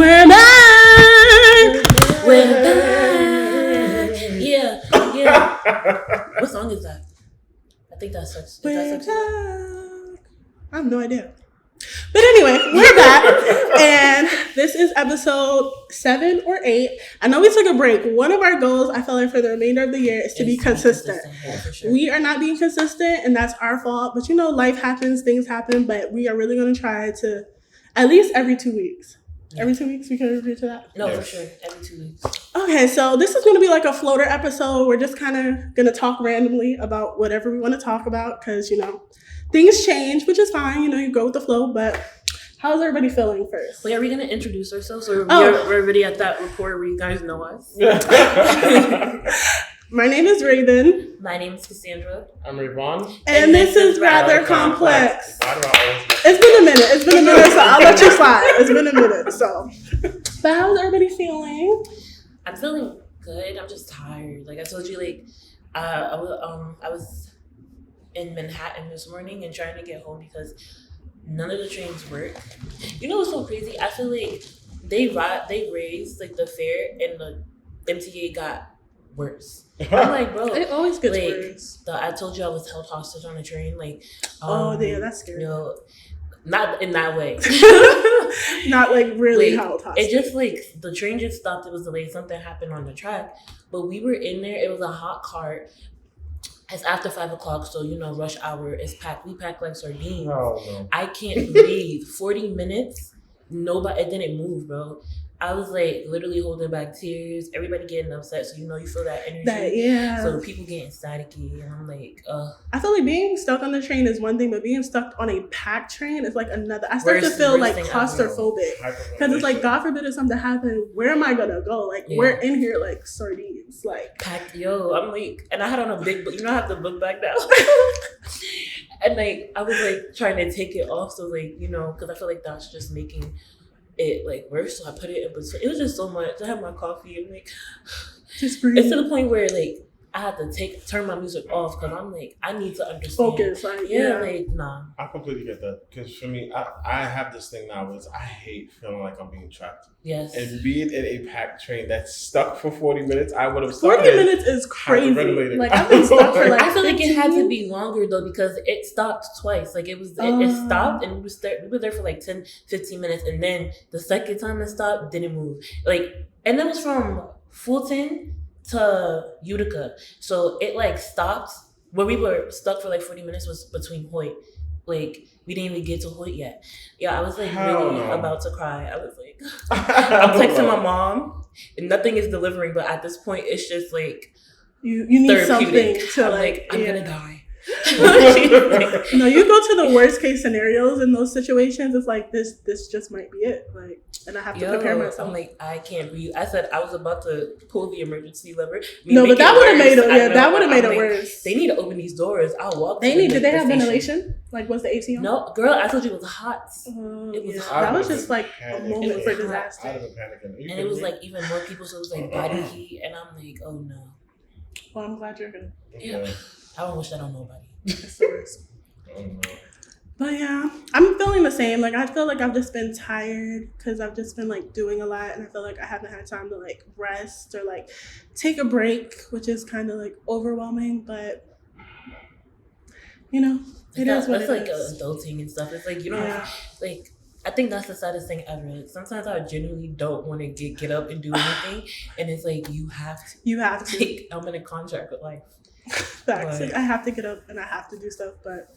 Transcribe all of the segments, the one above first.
We're back. We're back. Yeah. What song is that? I think that's such. We're back. I have no idea. But anyway, we're back, and this is episode 7 or 8. I know we took a break. One of our goals, I feel like, for the remainder of the year is to be consistent. Yeah, for sure. We are not being consistent, and that's our fault. But life happens, things happen, but we are really going to try to at least every 2 weeks. Yeah. Every 2 weeks, we can agree to that? No, for sure. Every 2 weeks. Okay, so this is going to be like a floater episode. We're just kind of going to talk randomly about whatever we want to talk about because, things change, which is fine. You go with the flow, but how's everybody feeling first? Wait, are we going to introduce ourselves? Or we're already at that report where you guys know us? My name is Raven. My name is Cassandra. I'm Rayvon. And this is Rather Complex. It's been a minute, so I'll let you slide. It's been a minute, so. But how's everybody feeling? I'm feeling good. I'm just tired. Like I told you, I was in Manhattan this morning and trying to get home because none of the trains work. You know what's so crazy? I feel like they raised the fare and the MTA got worse. I'm like, bro, it always gets worse. I told you I was held hostage on a train. Yeah, that's scary. Not in that way. Not really held hostage. It just the train just stopped. It was delayed. Something happened on the track, but we were in there. It was a hot cart. It's after 5 o'clock, so rush hour is packed. We packed like sardines. Oh, no. I can't breathe. 40 minutes, nobody. It didn't move, bro. I was literally holding back tears. Everybody getting upset, so you feel that energy. So people getting staticky, and I'm like, I feel like being stuck on the train is one thing, but being stuck on a packed train is another. I start to feel claustrophobic because it's God forbid if something happened, where am I gonna go? We're in here like sardines, packed. I'm and I had on a big book. I have the book bag now. And I was trying to take it off, so because I feel like that's just making it worse, so I put it in between. It was just so much. I had my coffee and just breathe. It's to the point where I had to turn my music off because I'm I need to understand. Focus, nah. I completely get that because for me, I have this thing now is I hate feeling like I'm being trapped. Yes. And being in a packed train that's stuck for 40 minutes, I would have 40 minutes is crazy. I've been stuck for I feel it had to be longer though because it stopped twice. It stopped and we were there for 10, 15 minutes, and then the second time it stopped, didn't move. And that was from Fulton to Utica, so it stopped where we were stuck for 40 minutes was between Hoyt. We didn't even get to Hoyt yet. Yeah, I was about to cry. I was I'm texting my mom and nothing is delivering, but at this point it's just you need something to I'm gonna die. No, you go to the worst case scenarios in those situations. It's this just might be it. And I have to prepare myself. I'm I can't breathe. I said I was about to pull the emergency lever. No, but that would have made it. That would have made it worse. They need to open these doors. I'll walk. Did they have ventilation? Was the AC on? No, girl. I told you it was hot. It was hot. That was just a moment for disaster. I'd have been panicking. And it was even more people, so it was body heat, and I'm oh no. Well, I'm glad you're good. Yeah. I don't wish that on nobody. It's the worst. But yeah, I'm feeling the same. I feel I've just been tired because I've just been doing a lot, and I feel I haven't had time to rest or take a break, which is kind of overwhelming. But it is what it is. Adulting and stuff. It's you don't have, I think that's the saddest thing ever. Sometimes I genuinely don't want to get up and do anything, and it's you have to. You have to. I'm in a contract with life. Facts. I have to get up and I have to do stuff, but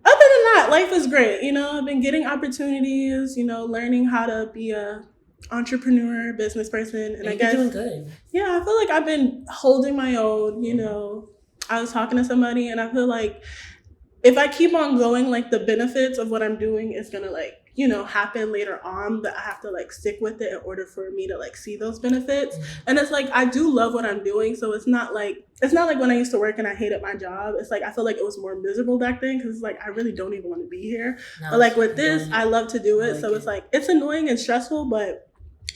other than that, life is great. I've been getting opportunities. Learning how to be a entrepreneur, business person, and I guess you're doing good. Yeah, I feel I've been holding my own. I was talking to somebody, and I feel if I keep on going, the benefits of what I'm doing is gonna happen later on, but I have to stick with it in order for me to see those benefits. Mm-hmm. And it's I do love what I'm doing, so it's not like when I used to work and I hated my job. It's I feel it was more miserable back then because I really don't even want to be here. No, but with this, I love to do it, so it's it's annoying and stressful, but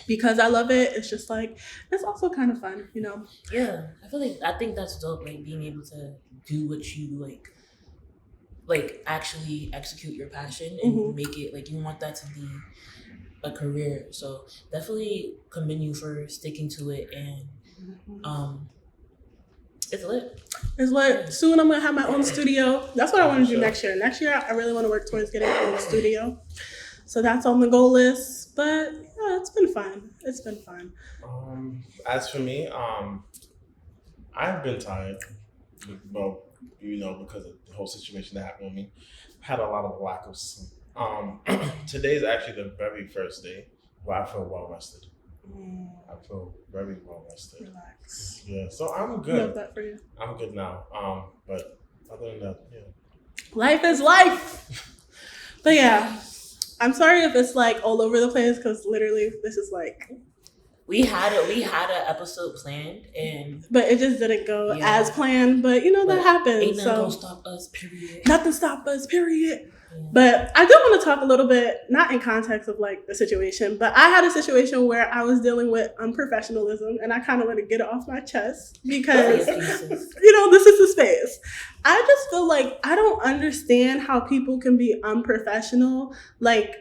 because I love it, it's just it's also kind of fun, Yeah, I think that's dope. Being able to do what you like actually execute your passion and make it like you want that to be a career. So definitely commend you for sticking to it, and it's lit. It's like soon I'm gonna have my own studio. That's what I want to do next year. Next year I really want to work towards getting my own studio. So that's on the goal list. But yeah, it's been fun. It's been fun. As for me, I've been tired. Well, because of the whole situation that happened with me, had a lot of lack of sleep. Today's actually the very first day where I feel well rested. I feel very well rested. Relax. Yeah, so I'm good. Love that for you. I'm good now. But other than that, yeah. Life is life. But yeah, I'm sorry if it's like all over the place because literally this is like we had an episode planned, but it just didn't go as planned. But that happens. Ain't nothing gonna stop us. Period. Nothing stop us. Period. But I do want to talk a little bit, not in context of like the situation, but I had a situation where I was dealing with unprofessionalism and I kind of want to get it off my chest because, this is the space. I just feel like I don't understand how people can be unprofessional. Like,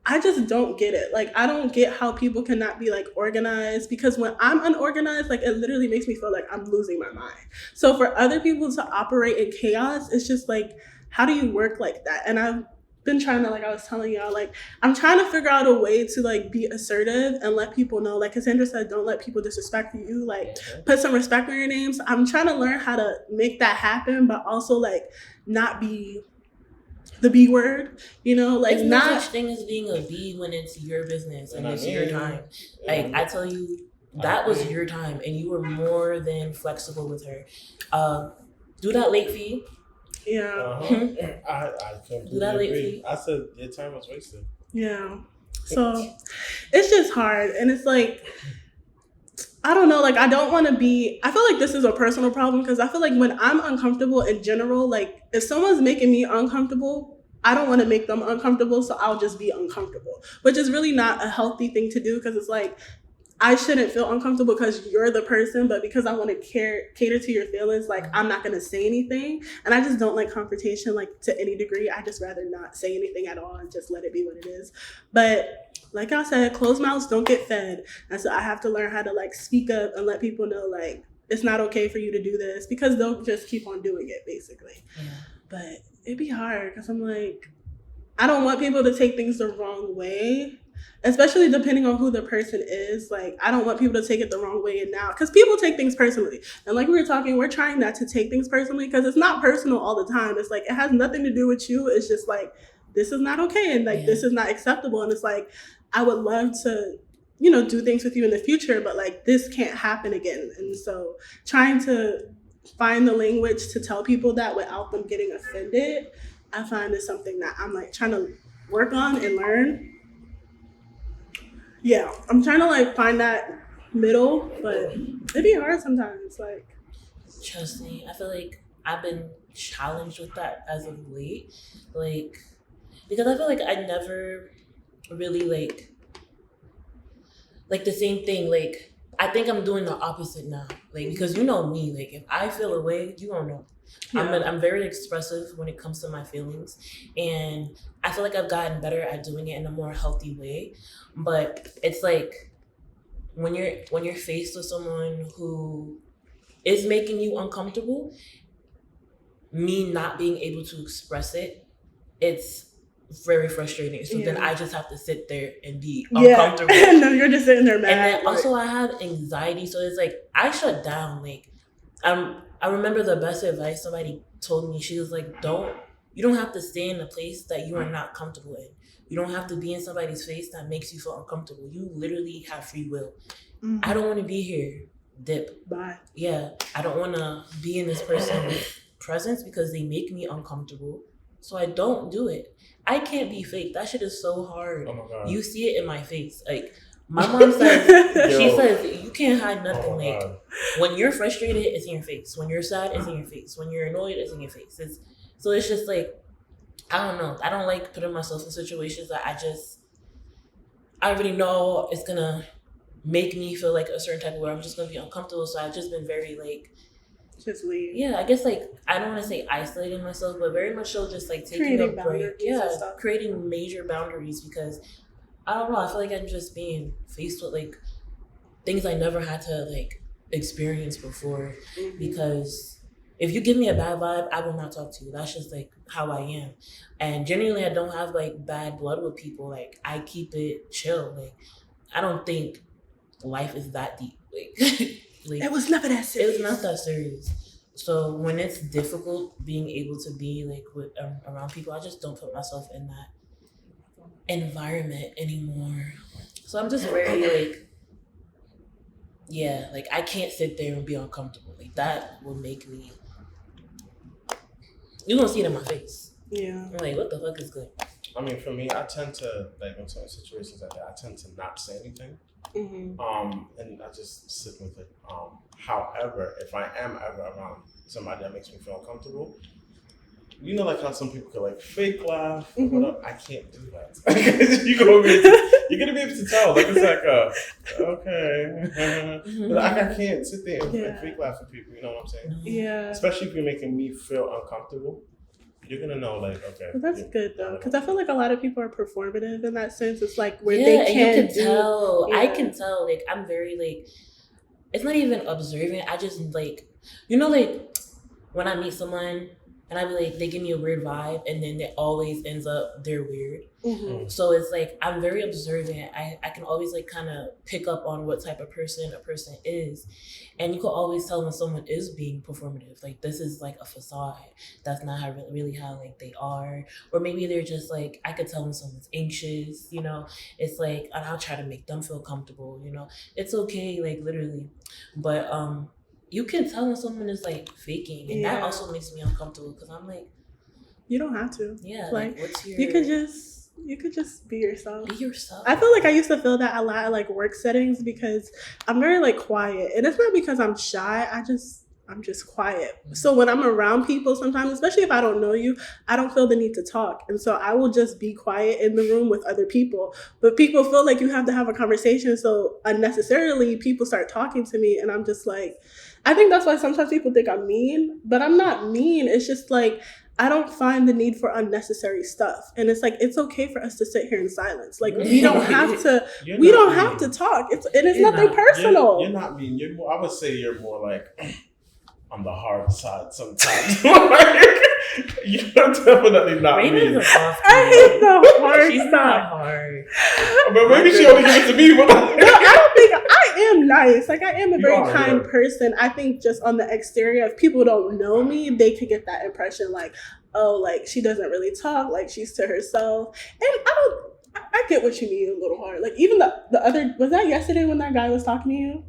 I just don't get it. Like, I don't get how people cannot be like organized because when I'm unorganized, like it literally makes me feel like I'm losing my mind. So for other people to operate in chaos, it's just like, how do you work like that? And I've been trying to, like I was telling y'all, like I'm trying to figure out a way to like be assertive and let people know, like Cassandra said, don't let people disrespect you, like put some respect on your names. I'm trying to learn how to make that happen, but also like not be the B word, like it's not no such thing as being a B when it's your business and it's your time. Like I tell you, that was your time and you were more than flexible with her. Do that late fee. Yeah. I completely agree. I said your time was wasted. Yeah. So it's just hard. And it's like, I don't know, like I don't want to be, I feel like this is a personal problem because I feel like when I'm uncomfortable in general, like if someone's making me uncomfortable, I don't want to make them uncomfortable. So I'll just be uncomfortable, which is really not a healthy thing to do because it's like, I shouldn't feel uncomfortable because you're the person, but because I want to cater to your feelings, like I'm not going to say anything. And I just don't like confrontation, like to any degree. I just rather not say anything at all and just let it be what it is. But like I said, closed mouths don't get fed. And so I have to learn how to like speak up and let people know like, it's not okay for you to do this because they'll just keep on doing it basically. Yeah. But it'd be hard because I'm like, I don't want people to take things the wrong way. Especially depending on who the person is. Like, I don't want people to take it the wrong way and now. Because people take things personally. And like we were talking, we're trying not to take things personally because it's not personal all the time. It's like, it has nothing to do with you. It's just like, this is not okay. And like, this is not acceptable. And it's like, I would love to, do things with you in the future. But like, this can't happen again. And so trying to find the language to tell people that without them getting offended, I find is something that I'm like trying to work on and learn. Yeah, I'm trying to like find that middle, but it'd be hard sometimes. Like, trust me, I feel like I've been challenged with that as of late, like because I feel like I never really like the same thing. Like I think I'm doing the opposite now, like because me, like if I feel a way, you don't know. Yeah. I'm very expressive when it comes to my feelings, and I feel like I've gotten better at doing it in a more healthy way. But it's like when you're faced with someone who is making you uncomfortable, me not being able to express it, it's very frustrating. So then I just have to sit there and be uncomfortable. And then you're just sitting there mad. And then also I have anxiety, so it's like I shut down. Like I remember the best advice somebody told me. She was like, you don't have to stay in a place that you are not comfortable in. You don't have to be in somebody's face that makes you feel uncomfortable. You literally have free will. Mm-hmm. I don't want to be here. Dip. Bye. Yeah. I don't want to be in this person's presence because they make me uncomfortable. So I don't do it. I can't be fake. That shit is so hard. Oh my God. You see it in my face. Like, my mom says, she says, you can't hide nothing. Like, when you're frustrated, it's in your face. When you're sad, it's in your face. When you're annoyed, it's in your face. So it's just like, I don't know. I don't like putting myself in situations that I already know it's gonna make me feel like a certain type of way. I'm just gonna be uncomfortable. So I've just been very like just leave. Yeah, I guess like I don't want to say isolating myself, but very much so just like taking Creating a break. boundaries and Yeah, stuff. creating major boundaries because I don't know. I feel like I'm just being faced with like things I never had to like experience before. Mhm. Because if you give me a bad vibe, I will not talk to you. That's just like how I am. And genuinely, I don't have like bad blood with people. Like I keep it chill. Like I don't think life is that deep. Like, like It was never that it serious. was not that serious. So when it's difficult being able to be like with around people, I just don't put myself in that environment anymore. So I'm just very like, yeah, like I can't sit there and be uncomfortable. Like that will make me. You gonna see it in my face. Yeah. I'm like, what the fuck is good? I mean, for me, I tend to like in certain situations like that. I tend to not say anything. Mm-hmm. And I just sit with it. However, if I am ever around somebody that makes me feel uncomfortable, you know, like how some people can like fake laugh. Or Mhm. whatever. I can't do that. you're gonna be able to tell. Like it's like okay, but I can't sit there and Yeah. fake laugh at people. You know what I'm saying? Yeah. Especially if you're making me feel uncomfortable, you're gonna know like okay. But that's you're- good though, because I feel like a lot of people are performative in that sense. It's like where Yeah, they and can you can tell. I Yeah. can tell. Like I'm very like. It's not even observant. I just like, you know, like when I meet someone and I be like, they give me a weird vibe, and then it always ends up they're weird. Mhm. So it's like I'm very observant. I can always like kind of pick up on what type of person a person is, and you can always tell when someone is being performative. Like this is like a facade. That's not how really how like they are, or maybe they're just like I could tell when someone's anxious. You know, it's like and I'll try to make them feel comfortable. You know, it's okay, like literally, but you can tell when someone is like faking, and that Yeah. also makes me uncomfortable because I'm like, You don't have to. yeah, Like, like what's your You could just be yourself. be yourself. I feel like I used to feel that a lot at like work settings because I'm very like quiet, and it's not because I'm shy. I'm just quiet. So when I'm around people, sometimes, especially if I don't know you, I don't feel the need to talk, and so I will just be quiet in the room with other people. But people feel like you have to have a conversation, so unnecessarily people start talking to me, and I'm just like, I think that's why sometimes people think I'm mean, but I'm not mean. It's just like I don't find the need for unnecessary stuff. And it's like, it's okay for us to sit here in silence. Like, we don't have to, You're we not don't mean. have to talk. It's You're nothing not. personal. You're not mean. You're more, I would say you're more like on the hard side sometimes. Like, you're definitely not Raina's mean. a soft I hate the hard She's side. not hard. But maybe she only gives it to me. No, I don't think I am nice. Like, I am a You very are, kind yeah. person. I think just on the exterior, if people don't know me, they could get that impression like, oh, like she doesn't really talk, like she's to herself. And I get what you mean a little hard. Like, even the other, was that yesterday when that guy was talking to you?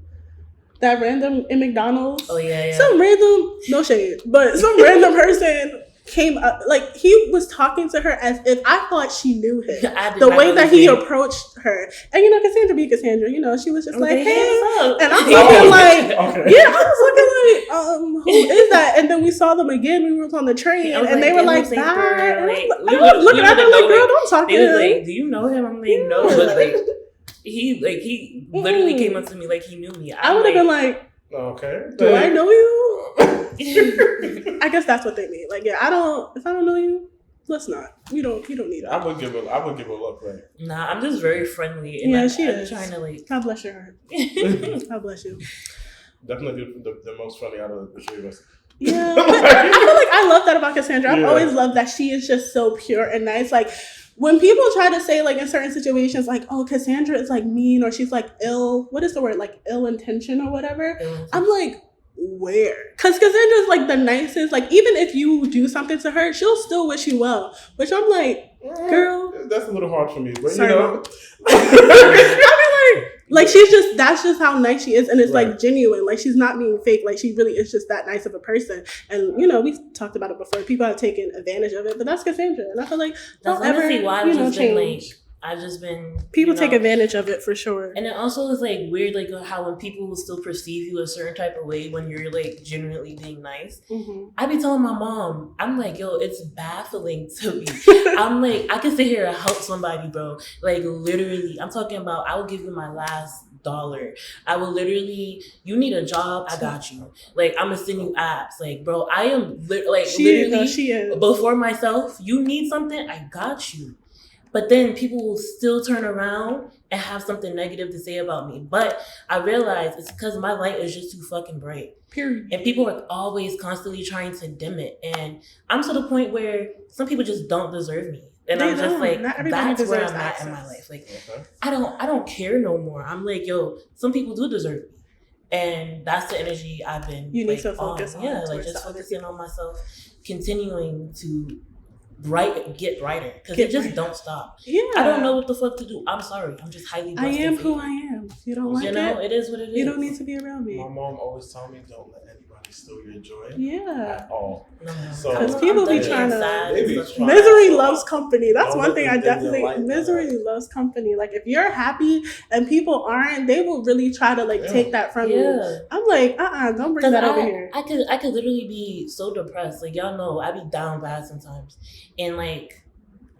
That random in McDonald's? Oh yeah. Some random, no shade, but some random person came up, like he was talking to her as if I thought she knew him. The way that he approached her, and you know, Cassandra be Cassandra, you know, she was just like, hey, and I'm looking like, yeah, I was looking like, who is that? And then we saw them again. We were on the train, and they were like, bye. And I was looking at them like, girl, don't talk to He was him. like, do you know him? I'm like, no, but like he literally came up to me like he knew me. I would have been like, Okay. do I know you? I guess that's what they mean. Like, yeah, if I don't know you, let's not. You don't need I that. would give a look, right? Nah, I'm just very friendly. And Yeah, I'm, she I'm is. trying to like. God bless your heart. God bless you. Definitely the most funny out of the three of us. Yeah, but I feel like I love that about Cassandra. I've Yeah. always loved that she is just so pure and nice. Like, when people try to say, like, in certain situations, like, oh, Cassandra is, like, mean or she's, like, ill, what is the word? Like, ill intention or whatever. I'm like, where? Because Cassandra's, like, the nicest. Like, even if you do something to her, she'll still wish you well. Which I'm like, girl. That's a little hard for me, but Sorry, you know. I mean, like, that's just how nice she is. And it's, Right. like, genuine. Like, she's not being fake. Like, she really is just that nice of a person. And, you know, we've talked about it before. People have taken advantage of it. But that's Cassandra. And I feel like, That's don't ever, honestly why I've you know, just been like. change. I've just been People you take know, advantage of it for sure. And it also is like weird, like how when people will still perceive you a certain type of way when you're like genuinely being nice. Mm-hmm. I be telling my mom, I'm like, yo, it's baffling to me. I'm like, I can sit here and help somebody, bro. Like literally, I'm talking about. I will give you my last dollar. I will literally, you need a job, I got you. Like, I'm gonna send you apps. Like, bro, I am literally she is. before myself. You need something, I got you. But then people will still turn around and have something negative to say about me. But I realize it's because my light is just too fucking bright. Period. And people are always constantly trying to dim it. And I'm to the point where some people just don't deserve me. And They I'm just don't. like, Not everybody that's where I'm deserves at in my access. life. Like, Okay. I don't care no more. I'm like, yo, some people do deserve me. And that's the energy I've been You need like, to focus on Yeah, like towards just the other focusing on myself, continuing to get brighter. Because Get it just brighter. don't stop. Yeah. I don't know what the fuck to do. I'm sorry. I'm just highly I blessed am and who favored. I am. You don't like You know, it? it is what it is. You don't need to be around me. My mom always told me, don't let anybody steal your joy Yeah. at all. No. So- Because people be I'm done trying being to- sad They and be stuff like trying- that. Misery loves company. That's Don't one let thing them I dim your definitely. light, Misery loves company. Like if you're happy and people aren't, they will really try to like Yeah. take that from you. Yeah. I'm like, don't bring Because that over here. I could literally be so depressed. Like, y'all know, I be down bad sometimes. And like,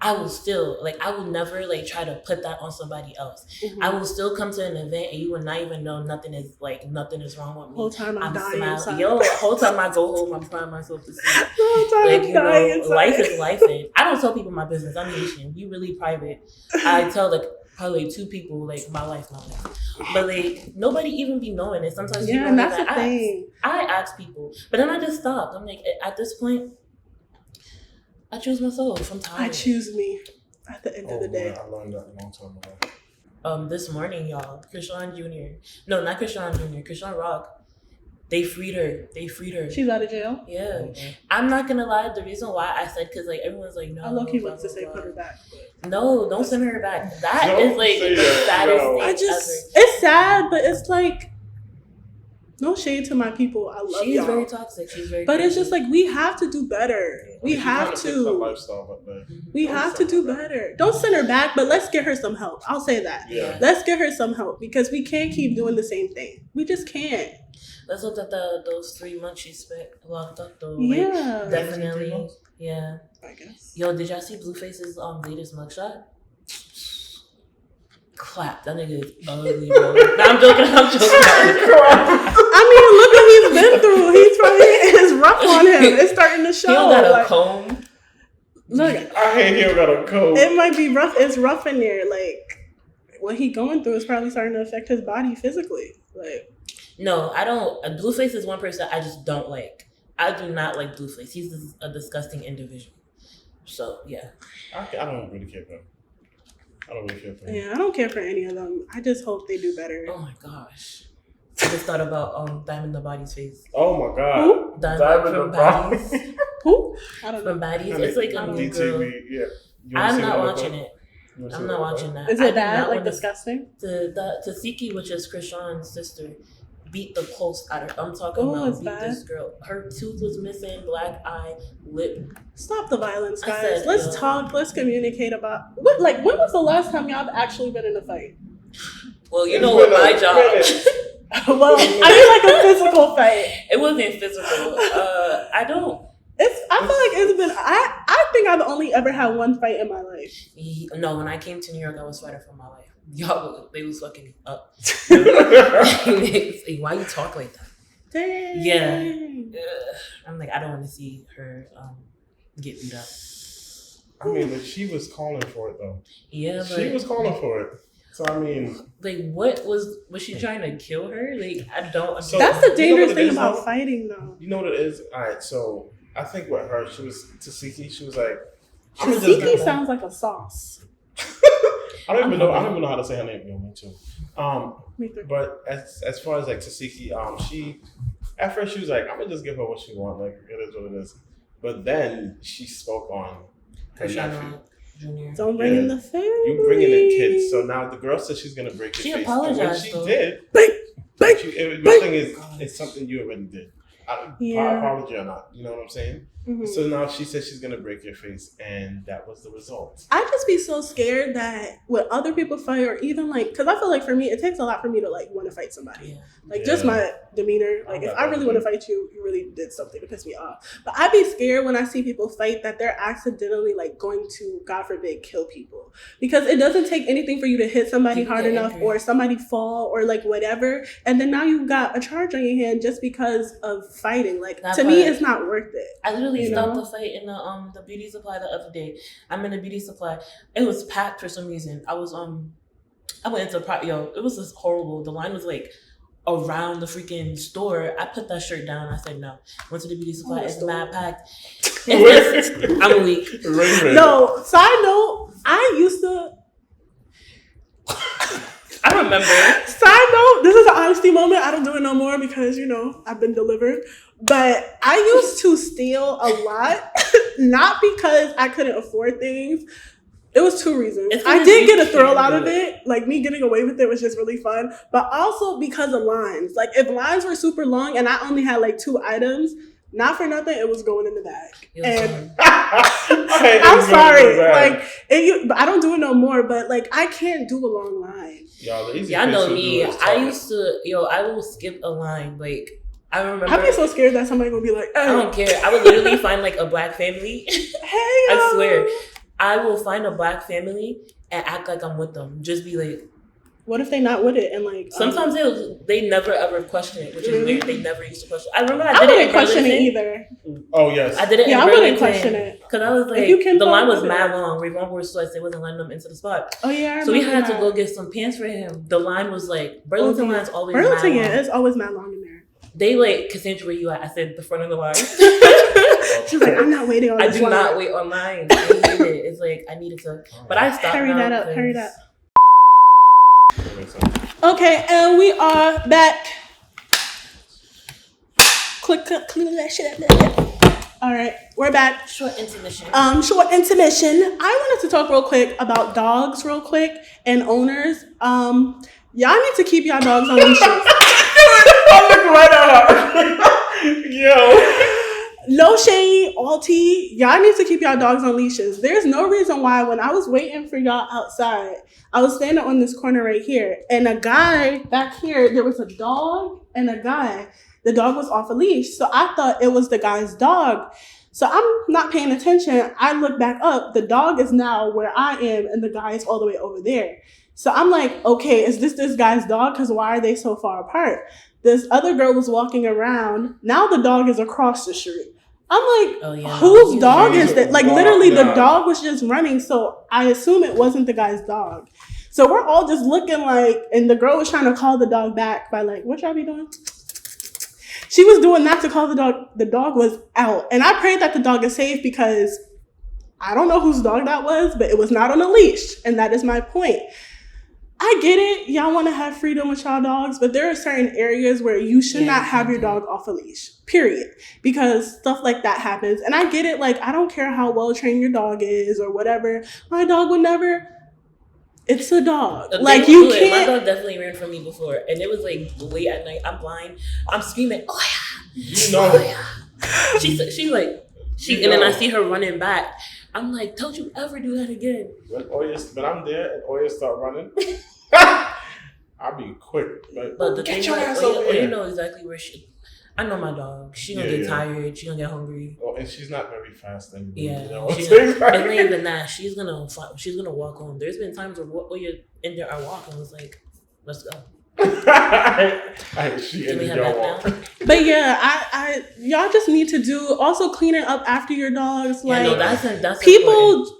I will still, like, I will never like try to put that on somebody else. Mhm. I will still come to an event and you will not even know nothing is wrong with me. Whole time I'm dying smiling. inside. Yo, the whole time I go home, I'm crying myself to sleep. Whole time Like, I'm you dying know, inside. life is life. And I don't tell people my business. I'm Haitian. You really private. I tell like probably 2 people like my life. But like nobody even be knowing it. Sometimes Yeah, people and don't that's even the ask. thing. I ask people, but then I just stopped. I'm like, at this point, I choose myself. I'm tired. I choose me at the end of the day. Man, I learned that a long time ago. This morning, y'all, Krishan Jr. No, not Krishan Jr. Krishan Rock. They freed her. She's out of jail. Yeah. Okay. I'm not gonna lie. The reason why I said because like everyone's like no. I low key blah, wants to blah, say blah. put her back. No, don't send her back. That Don't is like say the that, saddest no. thing I just, it's sad, but it's like, no shade to my people. I love She's y'all. very toxic. She's very. But it's crazy. just like we have to do better. We She have kinda fixed her to. lifestyle, but We Don't have to send do her back. better. Don't send her back, but let's get her some help. I'll say that. yeah. Let's get her some help because we can't keep doing the same thing. We just can't. Let's hope that those 3 months she spent locked up though. Yeah. Like, definitely. Yeah. I guess. Yo, did y'all see Blueface's latest mugshot? Clap. That nigga is ugly, bro. No, I'm joking. I mean, look what he's been through. He's probably it's rough on him. It's starting to show. He don't got a Like, comb. look, I hate him got a cold. it might be rough. It's rough in there. Like what he going through is probably starting to affect his body physically. Like No, I don't. Blueface is one person I just don't like. I do not like Blueface. He's a disgusting individual. So yeah. I don't really care for him. I don't really care for him. yeah, I don't care for any of them. I just hope they do better. Oh my gosh. I just thought about Diamond the Body's face. Oh my god. Who? Diamond from Body. Baddies. Who? I don't know. From Baddies. It's like a new girl. DTV, yeah. You wanna I'm see not what watching look it. You wanna see I'm what not look watching that. Is I it do bad? not Like wanna- disgusting? The Tasiki, which is Krishan's sister, beat the post out of her. I'm talking Oh, about it's beat bad. this girl. Her tooth was missing, black eye, lip. Stop the violence, I guys. said, Let's no. talk. Let's communicate about what. Like, when was the last time y'all have actually been in a fight? Well, you It's know been what a my job. minute. Well, I mean like a physical fight. It wasn't physical. I don't. I feel like it's been. I think I've only ever had one fight in my life. No, when I came to New York, I was fighting for my life. Y'all, they was fucking me up. Like, why you talk like that? Dang. Yeah. I'm like, I don't want to see her get beat up. I mean, but she was calling for it though. Yeah, but She was calling for it. So I mean, like, what was she trying to kill her? Like, I don't. So- That's the You know dangerous what it thing is, about though? fighting, though. you know what it is? Alright, so I think with her, she was Tasiki, she was like I'm just gonna- Tzatziki sounds like a sauce. I don't even know how to say her name. You know, me too. Me too. But as far as like Tasiki, she at first she was like, I'm gonna just give her what she wants, like it is what it is. But then she spoke on her nephew. Krishan Jr. Don't bring in Yeah. the family. You bringing in kids, so now the girl said she's gonna break his She face. apologized, And when she though. did, Bang, bang, your thing is it's something you already did. apology or not. You know what I'm saying? Mhm. So now she says she's gonna break your face, and that was the result. I just be so scared that when other people fight, or even like, because I feel like for me, it takes a lot for me to like want to fight somebody. Yeah. Like just my demeanor. Like if I really want to fight you, you really did something to piss me off. But I'd be scared when I see people fight that they're accidentally like going to, God forbid, kill people. Because it doesn't take anything for you to hit somebody People hard get enough angry. or somebody fall or like whatever. And then now you've got a charge on your hand just because of fighting. Like That to me, part. it's not worth it. I literally You stopped know? the fight in the beauty supply the other day. I'm in a beauty supply. It was packed for some reason. I went into it was just horrible. The line was like around the freaking store. I put that shirt down. I said no. Went to the beauty supply. It's mad packed. It's just, I'm weak. No, side note, I used to. I remember. Side note, this is an honesty moment. I don't do it no more because, you know, I've been delivered. But I used to steal a lot, not because I couldn't afford things. It was two reasons. It's I because did you get a thrill can out do of it. Like me getting away with it was just really fun. But also because of lines. Like if lines were super long and I only had like 2 items, not for nothing, it was going in the bag. And I'm sorry. Like but I don't do it no more, but like I can't do a long line. Y'all know me. I used to, I will skip a line. Like, I remember. I'd be so scared that somebody would be like, I don't care. I would literally find like a black family. Hey, I swear. I will find a black family and act like I'm with them. Just be like. What if they not with it? And like. Sometimes they never ever question it, which is weird. They never used to question it. I remember I wouldn't question it either. Oh, yes. I did it in I Burlington. wouldn't question it. Because I was like, If you can the line was fuck with mad it. long. Ravon wore sweats. They wasn't letting them into the spot. Oh, yeah. I So we remember had to that. go get some pants for him. The line was like, Burlington line's always Burlington, mad yeah, long. it's always mad long in there. They like, Cassandra, where you at? I said, the front of the line. She's like, I'm not waiting on I this do line. not wait online. I hate it. It's like, I needed to. But I stopped Hurry now that up, because- hurry that. Okay, and we are back. Clean that shit up. All right, we're back. Short intermission. Short intermission. I wanted to talk real quick about dogs, real quick, and owners. Y'all need to keep y'all dogs on leashes. I look right at her. Yo. No shade, all tea. Y'all need to keep y'all dogs on leashes. There's no reason why when I was waiting for y'all outside, I was standing on this corner right here, and a guy back here, there was a dog and a guy. The dog was off a leash, so I thought it was the guy's dog. So I'm not paying attention. I look back up. The dog is now where I am, and the guy is all the way over there. So I'm like, okay, is this guy's dog? Because why are they so far apart? This other girl was walking around. Now the dog is across the street. I'm like, Oh, yeah. whose dog is that? Like, Wow, literally, the yeah. dog was just running. So I assume it wasn't the guy's dog. So we're all just looking like, and the girl was trying to call the dog back by like, what y'all be doing? She was doing that to call the dog. The dog was out. And I prayed that the dog is safe because I don't know whose dog that was, but it was not on a leash. And that is my point. I get it. Y'all want to have freedom with y'all dogs, but there are certain areas where you should not have your dog off a leash, period. Because stuff like that happens. And I get it. Like, I don't care how well trained your dog is or whatever. My dog would never. It's a dog. Like, you My can't. dog definitely ran from me before, and it was like late at night. I'm blind. I'm screaming, "Oh yeah!" You know. She, and then I see her running back. I'm like, "Don't you ever do that again!" When I'm there and Oya start running, I'll be quick. Like, But the get thing your is, ass over you here. know exactly where she. I know my dog. She gonna Yeah, get yeah. tired. She gonna get hungry. Oh, and she's not very fast anymore. Yeah, You know? it's not even that. She's gonna walk home. There's been times where you're in there, I walk and was like, "Let's go." She Can we ended have your that walk. now? But yeah, I y'all just need to do also cleaning up after your dogs. Like, Yeah, no, that's important. people.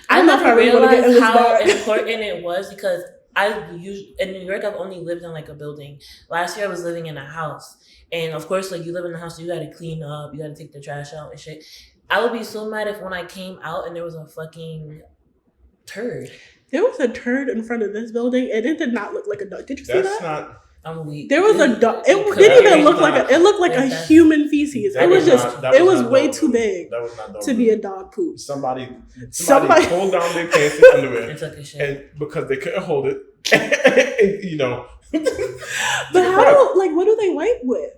I don't know if never really wanna get in realized this how bag. important it was because in New York, I've only lived in like a building. Last year, I was living in a house, and of course, like you live in a house, so you got to clean up, you got to take the trash out and shit. I would be so mad if when I came out and there was a fucking turd. There was a turd in front of this building, and it did not look like a dog. Did you see That's that? not. I'm weak. There was a dog. It could- didn't even was look like not- a. It looked like a Like that. human feces. That It was just. not- that It was not way dog too poop. big That was not dog to be poop. a dog poop. Somebody Somebody- pulled down their pants and underwear, and took a shit. and because they couldn't hold it, and, you know. But how? Like, what do they wipe with?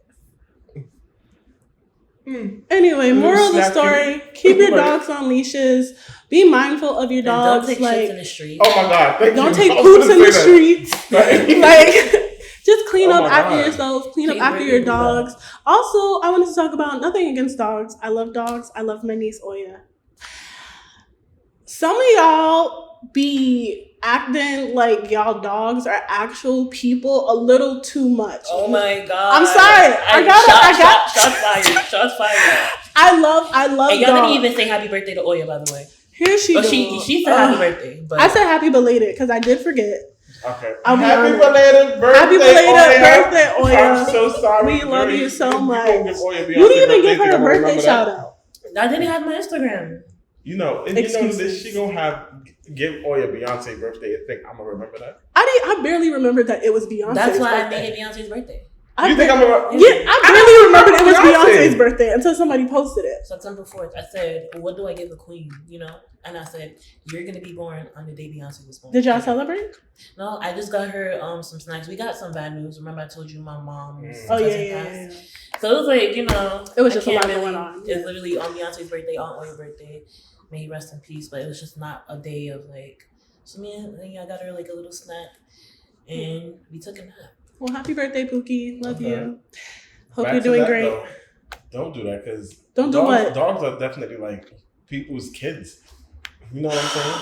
Anyway, moral of the Snappy. story: keep your Like- dogs on leashes. Be mindful of your And dogs. don't take shits in the street. Oh my god! Thank don't you. take I was poops gonna in the say streets. that. Like, just clean Oh up my after God. yourself. Clean up Please after bring your me that. dogs. Also, I wanted to talk about nothing against dogs. I love dogs. I love my niece Oya. Some of y'all be acting like y'all dogs are actual people a little too much. Oh my god! I'm sorry. I got shots fired. Shots fired. I love And y'all didn't dogs. even say happy birthday to Oya, by the way. Here she Oh, goes. she said happy birthday, but I said happy belated because I did forget. Okay. I'll be Happy honest. belated birthday, Happy belated Oya. birthday, Oya. I'm so sorry. We love Very- you so you much. gonna give Oya Beyonce You didn't even give birthday, her a you gonna birthday remember shout that? out. I didn't have my Instagram. You know, and you know Excuses. this. She gonna have give Oya Beyonce birthday. I think I'm gonna remember that. I barely remembered that it was Beyonce's That's why birthday. I made it Beyonce's birthday. You think I'm gonna? Yeah, I barely remembered it was Beyonce's birthday until somebody posted it. September 4th, I said, what do I give the queen, you know? And I said, you're going to be born on the day Beyonce was born. Did y'all celebrate? No, I just got her some snacks. We got some bad news. Remember I told you my mom was Oh, cousin yeah. passed? So it was like, you know. It was I just a can't lot going on. It's literally on Beyonce's birthday, on Oya's birthday. May he rest in peace. But it was just not a day of like, so me and I got her like a little snack. And we took a nap. Well, happy birthday, Pookie. Love Okay. you. Hope Back you're to doing that, great. though. Don't do that because Don't do what? Dogs are definitely like people's kids. You know what I'm saying?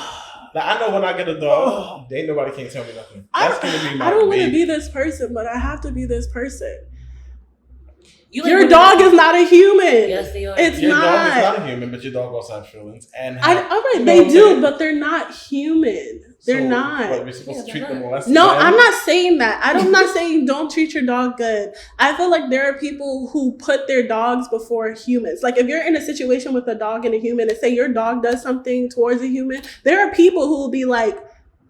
Like I know when I get a dog, ain't nobody can tell me nothing. That's gonna be my I don't want to baby. be this person, but I have to be this person. You like Your women- dog is not a human. Yes, they are. It's Your dog is not. not a human, but your dog also has feelings. And All have, right, you know they what I'm do, saying? but they're not human. They're So, not. What, we're supposed Yeah, to treat they're them not. less? No, than I'm not saying that. I'm not saying don't treat your dog good. I feel like there are people who put their dogs before humans. Like if you're in a situation with a dog and a human and say your dog does something towards a human, there are people who will be like,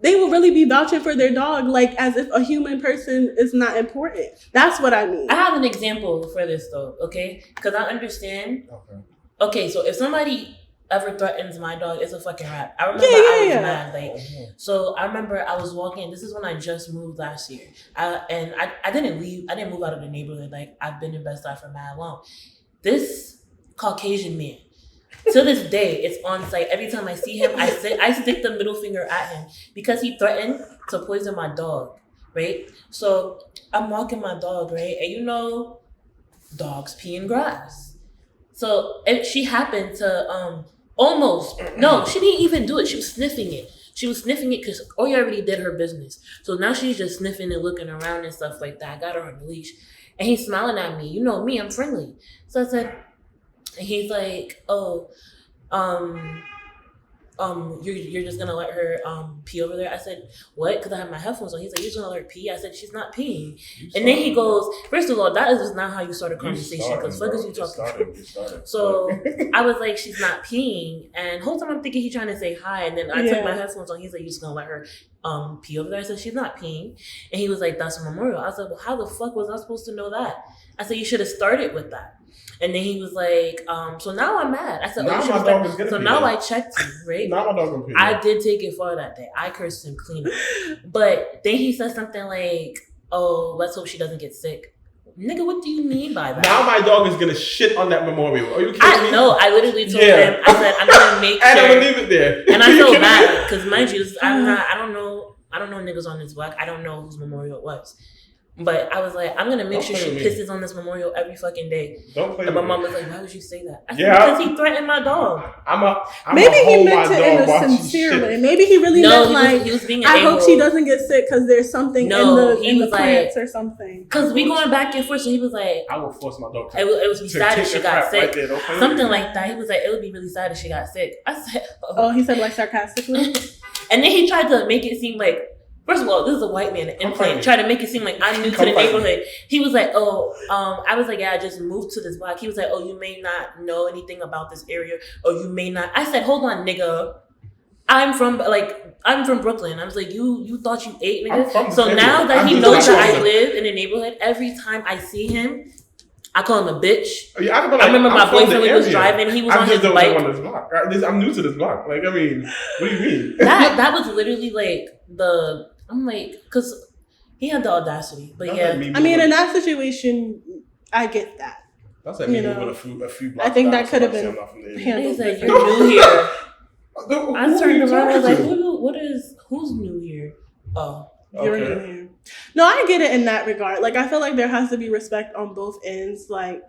they will really be vouching for their dog like as if a human person is not important. That's what I mean. I have an example for this though, okay? Because I understand. Okay. Okay, so if somebody ever threatens my dog, it's a fucking rap. I remember Yeah, I was yeah. mad. Like, so I remember I was walking. This is when I just moved last year. I didn't leave. I didn't move out of the neighborhood. Like I've been in Bed-Stuy for mad long. This Caucasian man, to this day, it's on site. Every time I see him, I stick the middle finger at him because he threatened to poison my dog. Right. So I'm walking my dog. Right, and you know, dogs pee in grass. So she happened to she didn't even do it. She was sniffing it. She was sniffing it because Oya already did her business. So now she's just sniffing and looking around and stuff like that. I got her on the leash. And he's smiling at me. You know me, I'm friendly. So I said, and he's like, you're just gonna let her pee over there? I said, what? Because I have my headphones on. He's like, you're just gonna let her pee? I said, she's not peeing. And then he goes, first of all, that is not how you start a conversation. Because fuck is you talking to? So I was like, she's not peeing. And whole time I'm thinking he's trying to say hi. And then I took my headphones on. He's like, you're just gonna let her pee over there? I said, she's not peeing. And he was like, that's a memorial. I said, well, how the fuck was I supposed to know that? I said, you should have started with that. And then he was like, so now I'm mad. I said, now oh, my dog is gonna so pee now there. I checked you, right? Now my dog gonna pee. I did take it far that day. I cursed him clean. But then he said something like, oh, let's hope she doesn't get sick. Nigga, what do you mean by that? Now my dog is gonna shit on that memorial. Are you kidding me? No, I literally told him, I said, I'm gonna make And I'm sure. gonna leave it there. And I Are you felt kidding me? bad because mind you, I don't know niggas on this block. I don't know whose memorial it was. But I was like, I'm gonna make Don't sure play she with me. pisses on this memorial every fucking day. Don't play And my with mom me. was like, why would you say that? I said, Yeah. because he threatened my dog. I'm Maybe he hold meant my it in dog a while she sincere shit. way. Maybe he really No, meant he like, was being an I hope a-hole. she doesn't get sick because there's something No, in he the was like- plants or something. Because we going back and forth, so he was like, I will force my dog to it would be to sad if take she the got crap sick. right there. Don't play with Something me. like that. He was like, it would be really sad if she got sick. I said, Oh, he said like sarcastically? And then he tried to make it seem like, first of all, this is a white man, an Come implant. fight Tried to make it seem like I'm new to Come the fight me. neighborhood. He was like, I was like, yeah, I just moved to this block. He was like, oh, you may not know anything about this area, or you may not. I said, hold on, nigga. I'm from Brooklyn. I was like, you thought you ate, I'm nigga. from So the now neighborhood. that I'm he just knows like that I you. live in a neighborhood, every time I see him, I call him a bitch. Yeah, I I remember my I'm from boyfriend the was area. driving. He was I'm on just his the bike. one on this block. I'm new to this block. Like, I mean, what do you mean? That was literally like I'm like, because he had the audacity. But Don't yeah, let me I mean, do in it. that situation, I get that. That's like me You know, moving a few blocks. I think down, that could have somebody been say I'm not from the area. handled. He's like, differently. you're new here. Who I are turned you around. I was like, talking who's new here? Oh, You're Okay. new here. No, I get it in that regard. Like, I feel like there has to be respect on both ends, like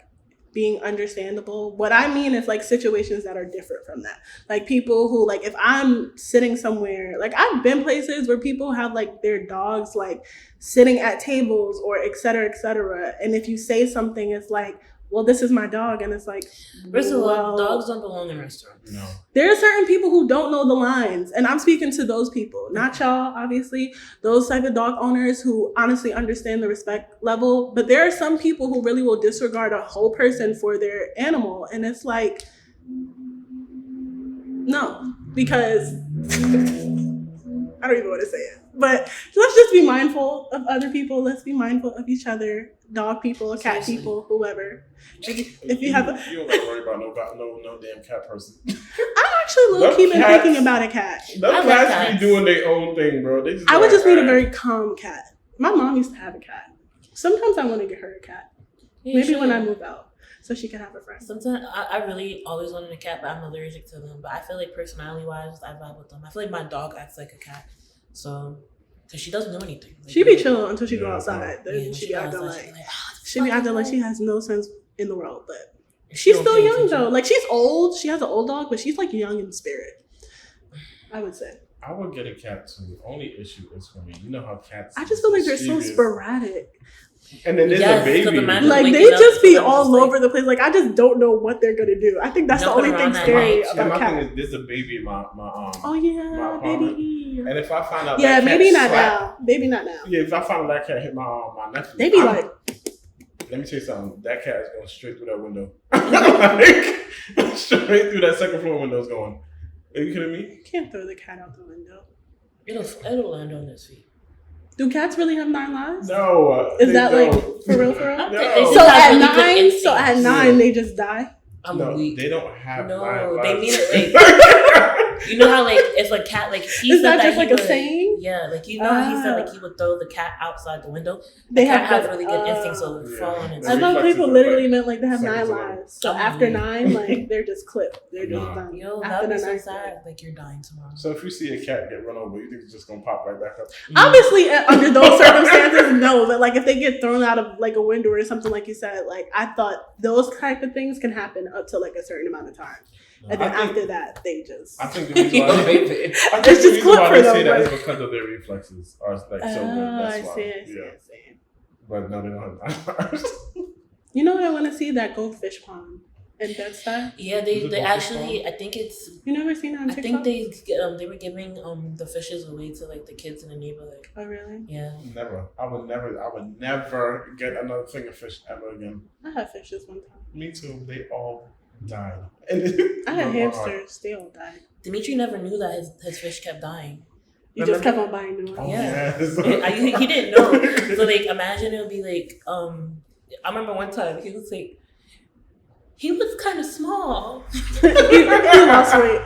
being understandable. What I mean is like situations that are different from that. Like people who, like, if I'm sitting somewhere, like I've been places where people have like their dogs like sitting at tables or et cetera, et cetera. And if you say something, it's like, well, this is my dog. And it's like, first of all, well, dogs don't belong in restaurants. No. there are certain people who don't know the lines, and I'm speaking to those people, not y'all, obviously. Those type of dog owners who honestly understand the respect level. But there are some people who really will disregard a whole person for their animal, and it's like, no, because I don't even want to say it. But let's just be mindful of other people. Let's be mindful of each other. Dog people, cat Seriously. people, whoever. If you have a, you don't gotta worry about no damn cat person. I actually low key been thinking about a cat. Those I like cats cats. be doing their own thing, bro. They just I would like, just need a "Alright." very calm cat. My mom used to have a cat. Sometimes I want to get her a cat. Yeah, Maybe sure. when I move out, so she can have a friend. Sometimes I really always wanted a cat, but I'm allergic to them. But I feel like personality wise, I vibe with them. I feel like my dog acts like a cat, so because she doesn't know anything. Like, She be chilling until she go Yeah, outside. Yeah, Then when she she be goes acting outside, like she be like, she has no sense in the world. But She she's don't still pay young attention. though. Like she's old. She has an old dog, but she's like young in spirit. I would say. I would get a cat too. The only issue is for me. You know how cats. I just feel like they're so mischievous. sporadic. And then there's Yes, a 'cause baby. imagine- Like waking they up just and be feeling all just like- over the place. Like I just don't know what they're gonna do. I think that's the Jumping only thing around that scary night. And my about thing cats. is, there's a baby in my Oh yeah, apartment. baby. And if I find out, Yeah, that cat maybe not slapped- now. Maybe not now. Yeah, if I find out that cat hit my nephew, They be I'm- like, let me tell you something. That cat is going straight through that window. Like, straight through that second floor window is going. Are you kidding me? you can't throw the cat out the window. it'll land on its feet. Do cats really have 9 lives? No. Is they that like don't. for real? For real? I No. think they So just have at really good 9, instincts. so at 9 they just die. I'm No, weak. they don't have No, nine they lives. mean it like you know how like if a cat like he Is said that just he like a would- saying? Yeah, like you know how he said Ah. like he would throw the cat outside the window. They The cat have has really good instincts, so it would Yeah. fall on its The I thought reflexes people are literally like meant like they have 9 seconds away. lives. So Oh, after yeah. 9, like they're just clipped. They're just Nah. done. Yo, After that would be the so 9th sad. Like you're dying tomorrow. So if you see a cat get run over, you think it's just gonna pop right back up? Obviously, under those circumstances, no. But like if they get thrown out of like a window or something, like you said, like I thought those type of things can happen up to like a certain amount of time, and then I think- after that, they just. I think the reason why Yo, they, baby. I think It's the just reason clip why for they them, say that is like- because of their reflexes are like so good. I That's why. see, I see, Yeah. I see. But no, they don't have nine. You know what I want to see? That goldfish pond in Bed-Stuy. Yeah, Is they it they both actually. I think it's. You never seen that on I TikTok? think they were giving the fishes away to like the kids in the neighborhood. Oh really? Yeah. Never. I would never get another thing of fish ever again. I had fishes one time. Me too. They all died. I had Broke my heart. hamsters. They all died. Dimitri never knew that his fish kept dying. You just kept Remember? on buying new Oh, ones. Yeah. yes. He didn't know. So like, imagine it would be like, I remember one time he was like, he was kind of small. he lost weight.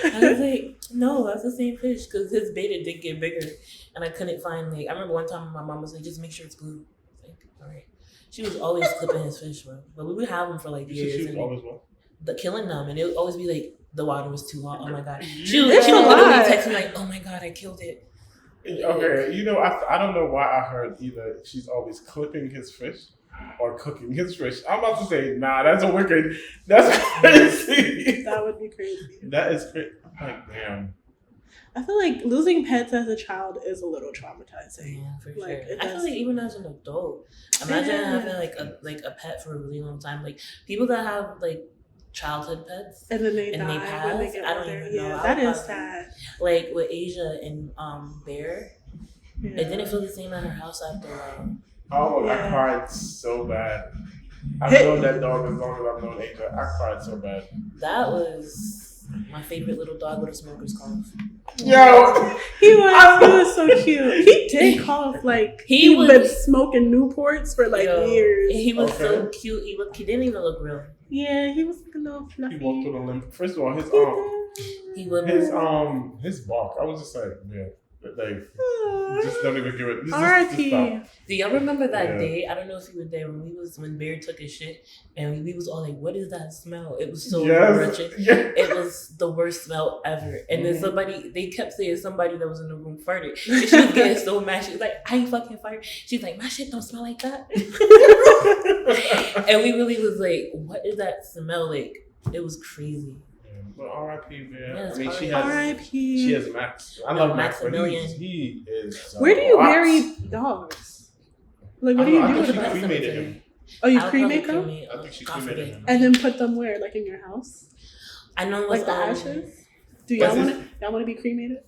I was like, no, that's the same fish because his beta did get bigger, and I couldn't find like. I remember one time my mom was like, just make sure it's blue. I was like, all right. She was always clipping his fish, bro. But we would have him for like You years. should And always what? the killing them, and it would always be like the water was too hot. Oh my god, It's she a would literally lot. text me like, oh my god, I killed it. Okay, you know, I don't know why I heard either she's always clipping his fish or cooking his fish. I'm about to say, nah, that's a wicked. That's crazy. That would be crazy. That is crazy. Like, damn. I feel like losing pets as a child is a little traumatizing. Yeah, for Like, sure. it I feel does. like even as an adult, imagine Yeah. having like a pet for a really long time. Like people that have like childhood pets, And then they And die they when they pass? get I don't older. even know. Yeah, I that would is probably- sad. like with Asia and Bear, Yeah. it didn't feel the same at her house after a while. Oh, I Yeah. cried so bad. I've known that dog as long as I've known Asia. I cried so bad. That was my favorite little dog with a smoker's cough. Yo! He was so cute. He did cough like He he was- been smoking Newports for like Yo, years. He was so Okay. cute. He didn't even look real. Yeah, he was like a little He fluffy. walked through the limb. First of all, He would his bark. I was just like, yeah. Like, just don't even give it. Just R.I.P. stop. Do y'all remember that Yeah. day? I don't know if you were there when Bear took his shit and we was all like, "What is that smell?" It was so wretched. Yeah. It was the worst smell ever. And then they kept saying somebody that was in the room farted. And she was getting so mad. She was like, "I ain't fucking farted." She's like, "My shit don't smell like that." And we really was like, "What is that smell like?" It was crazy. But R.I.P. man. Yes, I mean, she R.I.P. has Max. I love Max, but Maximilian. he is. Where do you lots. bury dogs? Like, what do you I do think with she them? cremated him. Oh, you I'll cremate probably them? I think she God cremated forbid. him. And then put them where? Like in your house? I know it Like was the ashes? Do y'all What's want to be cremated?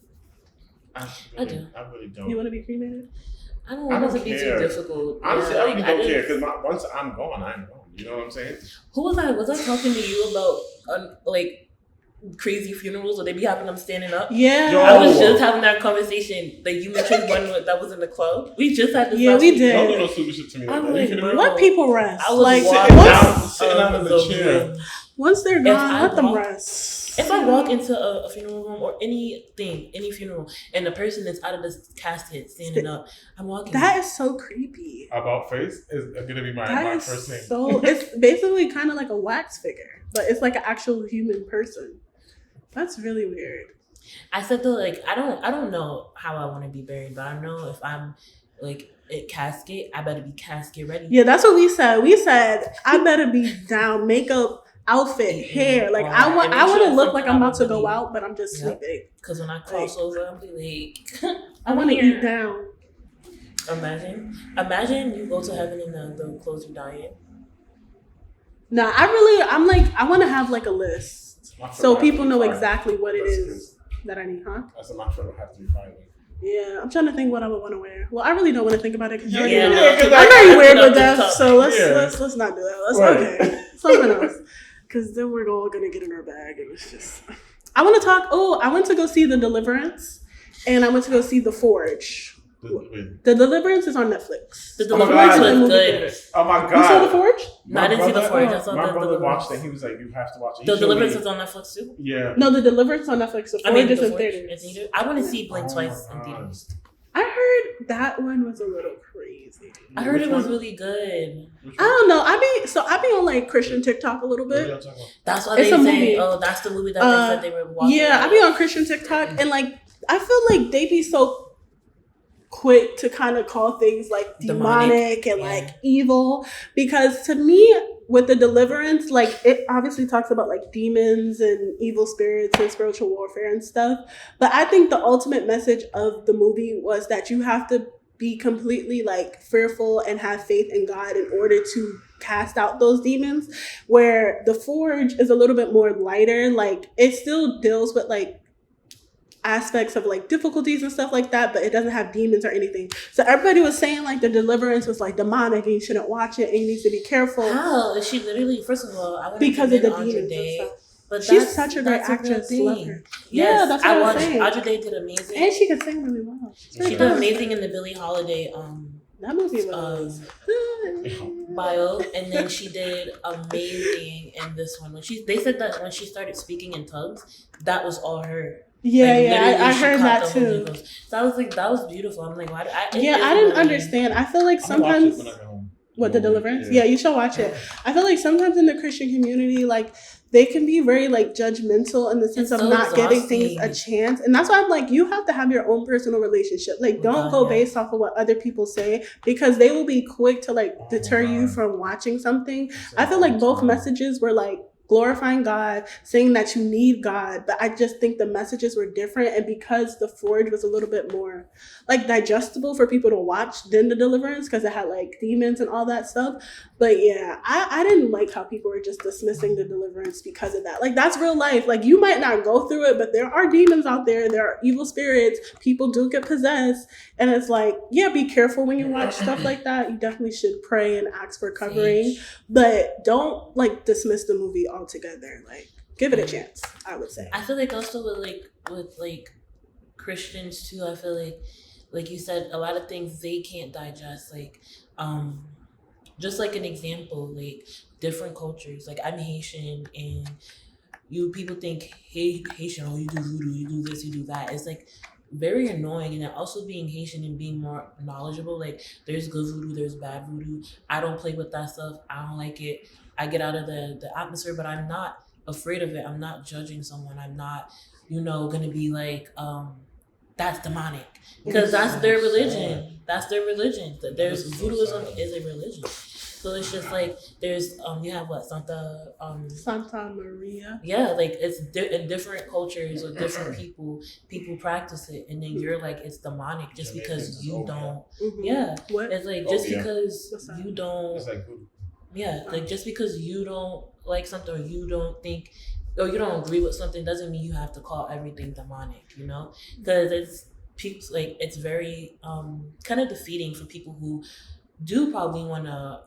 I do. I really don't. You want to be cremated? I don't I want don't it to be too care. difficult. Honestly, Yeah, I really don't just- care because once I'm gone, I'm gone. You know what I'm saying? Who was I? Was I talking to you about like crazy funerals where they be having them standing up? Yeah. Yo. I was just having that conversation. Like you mentioned one that was in the club. We just had this. Yeah, last we week. did. Don't do no stupid shit to me. I'm Like that. like, You bro. can Let people rest. I was Like, walking sitting out of the chair. room. once they're If gone, I let them walk- rest. If I walk into a funeral home or any funeral, and the person is out of the casket standing up, I'm walking. That is so creepy. About face is gonna be my That first is name. so. It's basically kind of like a wax figure, but it's like an actual human person. That's really weird. I said though, like I don't know how I want to be buried, but I know if I'm like at casket, I better be casket ready. Yeah, that's what we said. We said I better be down, makeup, outfit, hair. Like I want to look like I'm about to go out, but I'm just sleeping. Because when I cross over, I'll be like, I want to eat down. Imagine you go to heaven and they'll close you dying. Nah, I'm like, I want to have like a list so people know exactly what it is that I need, huh? That's my friend will have to be fine with. Yeah, I'm trying to think what I would want to wear. Well, I really don't want to think about it because Yeah, I'm no, already weird with that's death, tough. so let's Yeah. let's not do that. Let's Right. okay, something else, because then we're all gonna get in our bag, and it's just. I want to talk. Oh, I went to go see The Deliverance, and I went to go see The Forge. The Deliverance is on Netflix. The Oh my Deliverance God. was good. Oh my god! You saw The Forge? No, I didn't see The Forge. I saw my The brother Deliverance. watched it. He was like, "You have to watch it." He The showed Deliverance me- is on Netflix too. Yeah. No, The Deliverance on Netflix. The Forge is The in Forge theaters. in theater. I want to see Blink Oh twice my in God. theaters. I heard that one was a little crazy. I heard Which it was one? really good. Which I one? don't know. I be on like Christian TikTok a little What are bit. y'all talking about? That's why It's they a say, movie. "Oh, that's the movie that they said they were watching." Yeah, I be on Christian TikTok and like I feel like they be so quick to kind of call things like demonic and yeah. like evil, because to me with The Deliverance, like it obviously talks about like demons and evil spirits and spiritual warfare and stuff, but I think the ultimate message of the movie was that you have to be completely like fearful and have faith in God in order to cast out those demons, where The Forge is a little bit more lighter. Like it still deals with like aspects of like difficulties and stuff like that, but it doesn't have demons or anything. So everybody was saying like The Deliverance was like demonic and you shouldn't watch it and you need to be careful. How is she literally? First of all, I want Because of the Audrey demons Day, and stuff. but She's that's- such a great that's real actress. thing. Love her. Yes, Yeah, that's what I I'm watched. saying. Audrey Day did amazing. And she can sing really well. She's She very did talented. amazing in the Billie Holiday That movie was. bio, and then she did amazing in this one. They said that when she started speaking in tongues, that was all her. Yeah, Like, yeah, literally, I she heard caught that the Holy too. Ghost. So I was like, that was beautiful. I'm like, why? I Yeah, I didn't understand. I feel like I'm gonna watch it sometimes. when I get home. What, The Deliverance? Yeah, you should watch it. I feel like sometimes in the Christian community, like they can be very like judgmental in the sense It's of so not getting things a exhausting. chance. And that's why I'm like, you have to have your own personal relationship. Like With don't God, go yeah. based off of what other people say, because they will be quick to like Oh, deter you God. from watching something. I feel like both messages were like glorifying God, saying that you need God, but I just think the messages were different. And because The Forge was a little bit more like digestible for people to watch than The Deliverance, because it had like demons and all that stuff. But yeah, I didn't like how people were just dismissing The Deliverance because of that. Like that's real life. Like you might not go through it, but there are demons out there. There are evil spirits. People do get possessed. And it's like, yeah, be careful when you watch stuff like that. You definitely should pray and ask for covering. But don't like dismiss the movie altogether. Like give it a chance, I would say. I feel like also with Christians too. I feel like you said, a lot of things they can't digest. Like, just like an example, like different cultures. Like I'm Haitian, and people think, hey, Haitian, oh, you do voodoo, you do this, you do that. It's like very annoying. And then also being Haitian and being more knowledgeable, like there's good voodoo, there's bad voodoo. I don't play with that stuff. I don't like it. I get out of the atmosphere, but I'm not afraid of it. I'm not judging someone. I'm not, gonna be like, that's demonic, because that's their religion. That's their religion. There's voodooism is a religion. So it's just like there's you have what Santa Maria. yeah, like it's in different cultures or different people practice it, and then you're like it's demonic just because you don't. Mm-hmm. Yeah, What? it's like just because What's that? you don't. It's like voodoo. Yeah, like just because you don't like something, or you don't think, or you don't agree with something, doesn't mean you have to call everything demonic. Because it's people like it's very kind of defeating for people who do probably want to